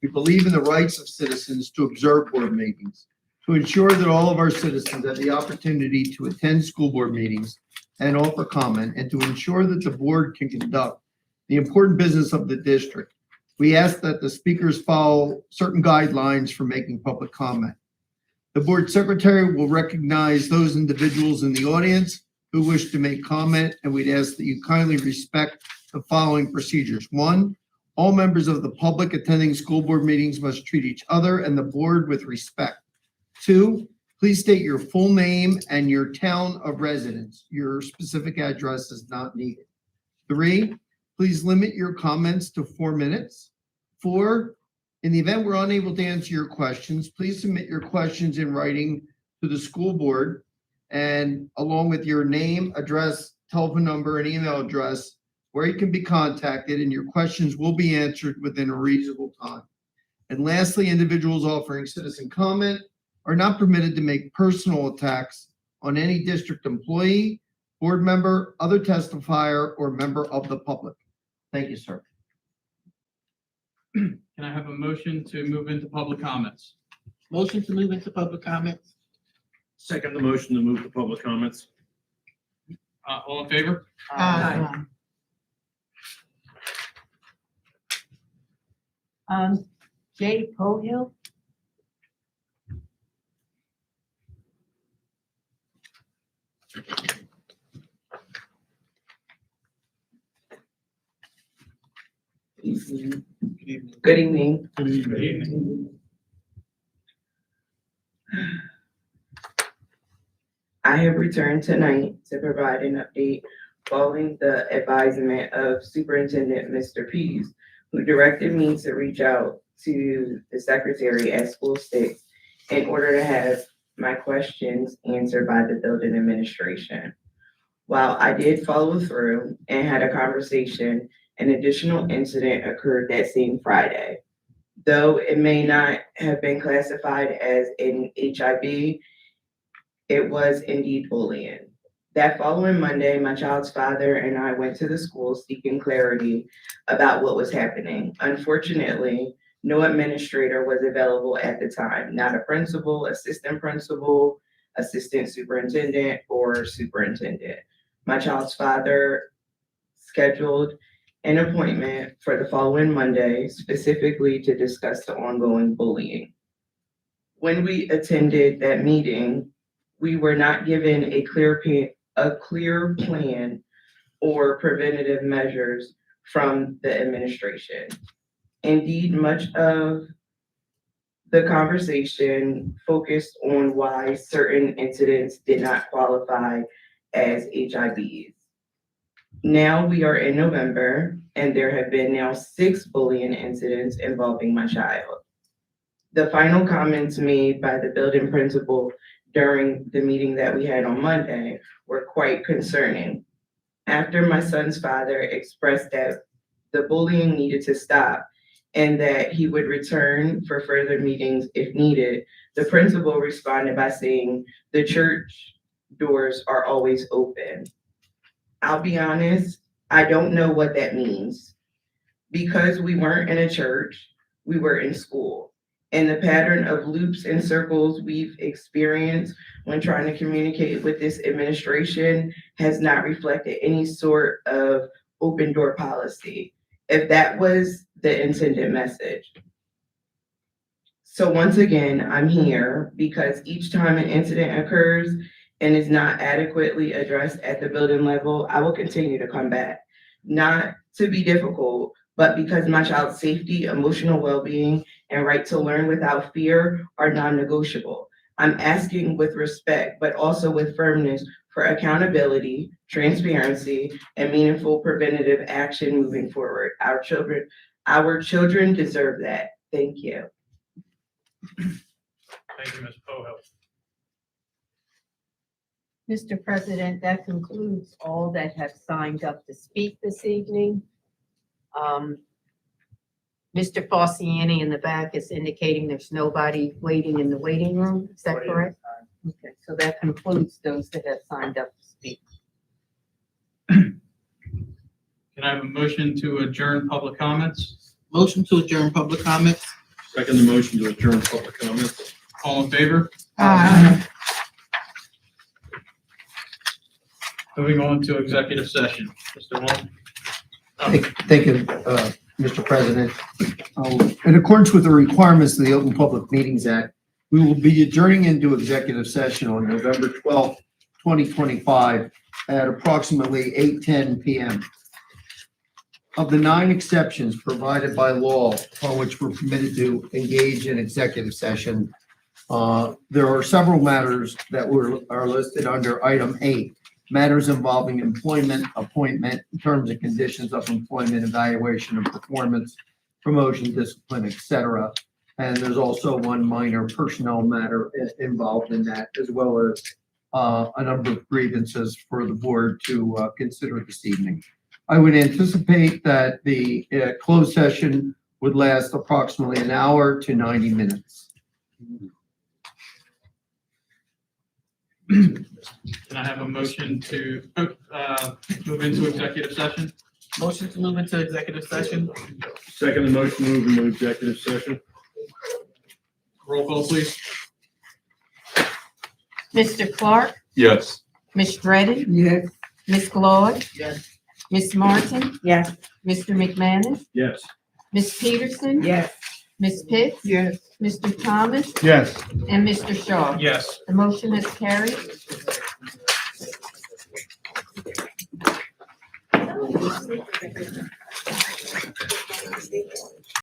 We believe in the rights of citizens to observe board meetings, to ensure that all of our citizens have the opportunity to attend school board meetings and offer comment, and to ensure that the board can conduct the important business of the district. We ask that the speakers follow certain guidelines for making public comment. The board secretary will recognize those individuals in the audience who wish to make comment, and we'd ask that you kindly respect the following procedures. 1, all members of the public attending school board meetings must treat each other and the board with respect. 2, please state your full name and your town of residence. Your specific address is not needed. 3, please limit your comments to 4 minutes. 4, in the event we're unable to answer your questions, please submit your questions in writing to the school board, and along with your name, address, telephone number, and email address where you can be contacted, and your questions will be answered within a reasonable time. And lastly, individuals offering citizen comment are not permitted to make personal attacks on any district employee, board member, other testifier, or member of the public. Thank you, sir. Can I have a motion to move into public comments? Motion to move into public comments. Second the motion to move to public comments. All in favor? Jay Pohill. Good evening. Good evening. I have returned tonight to provide an update following the advisement of Superintendent Mr. Pease, who directed me to reach out to the secretary at School 6 in order to have my questions answered by the building administration. While I did follow through and had a conversation, an additional incident occurred that same Friday. Though it may not have been classified as an HIB, it was indeed bullying. That following Monday, my child's father and I went to the school seeking clarity about what was happening. Unfortunately, no administrator was available at the time, not a principal, assistant superintendent, or superintendent. My child's father scheduled an appointment for the following Monday, specifically to discuss the ongoing bullying. When we attended that meeting, we were not given a clear plan or preventative measures from the administration. Indeed, much of the conversation focused on why certain incidents did not qualify as HIBs. Now we are in November, and there have been now 6 bullying incidents involving my child. The final comments made by the building principal during the meeting that we had on Monday were quite concerning. After my son's father expressed that the bullying needed to stop and that he would return for further meetings if needed, the principal responded by saying, "The church doors are always open." I'll be honest, I don't know what that means. Because we weren't in a church, we were in school. And the pattern of loops and circles we've experienced when trying to communicate with this administration has not reflected any sort of open door policy. if that was the intended message. So once again, I'm here because each time an incident occurs and is not adequately addressed at the building level, I will continue to come back. Not to be difficult, but because my child's safety, emotional well-being, and right to learn without fear are non-negotiable. I'm asking with respect, but also with firmness for accountability, transparency, and meaningful preventative action moving forward. Our children deserve that. Thank you. Thank you, Ms. Poho. Mr. President, that concludes all that have signed up to speak this evening. Mr. Fossiani in the back is indicating there's nobody waiting in the waiting room. Is that correct? Okay, so that concludes those that have signed up to speak. Can I have a motion to adjourn public comments? Motion to adjourn public comments. Second the motion to adjourn public comments. All in favor? Moving on to executive session. Mr. Wong? Thank you, Mr. President. In accordance with the requirements of the Open Public Meetings Act, we will be adjourning into executive session on November 12th, 2025 at approximately 8:10 p.m. Of the 9 exceptions provided by law on which we're permitted to engage in executive session, there are several matters that are listed under item 8. Matters involving employment, appointment, terms and conditions of employment, evaluation of performance, promotion, discipline, etc. And there's also one minor personnel matter involved in that, as well as a number of grievances for the board to consider this evening. I would anticipate that the closed session would last approximately an hour to 90 minutes. Can I have a motion to move into executive session? Motion to move into executive session. Second the motion, move into executive session. Roll call, please. Mr. Clark, Yes. Ms. Dredden, Yes. Ms. Claude, Yes. Ms. Martin, Yes. Mr. McManus, Yes. Ms. Peterson, Yes. Ms. Pitts, Yes. Mr. Thomas, Yes. and Mr. Shaw. Yes. The motion is carried.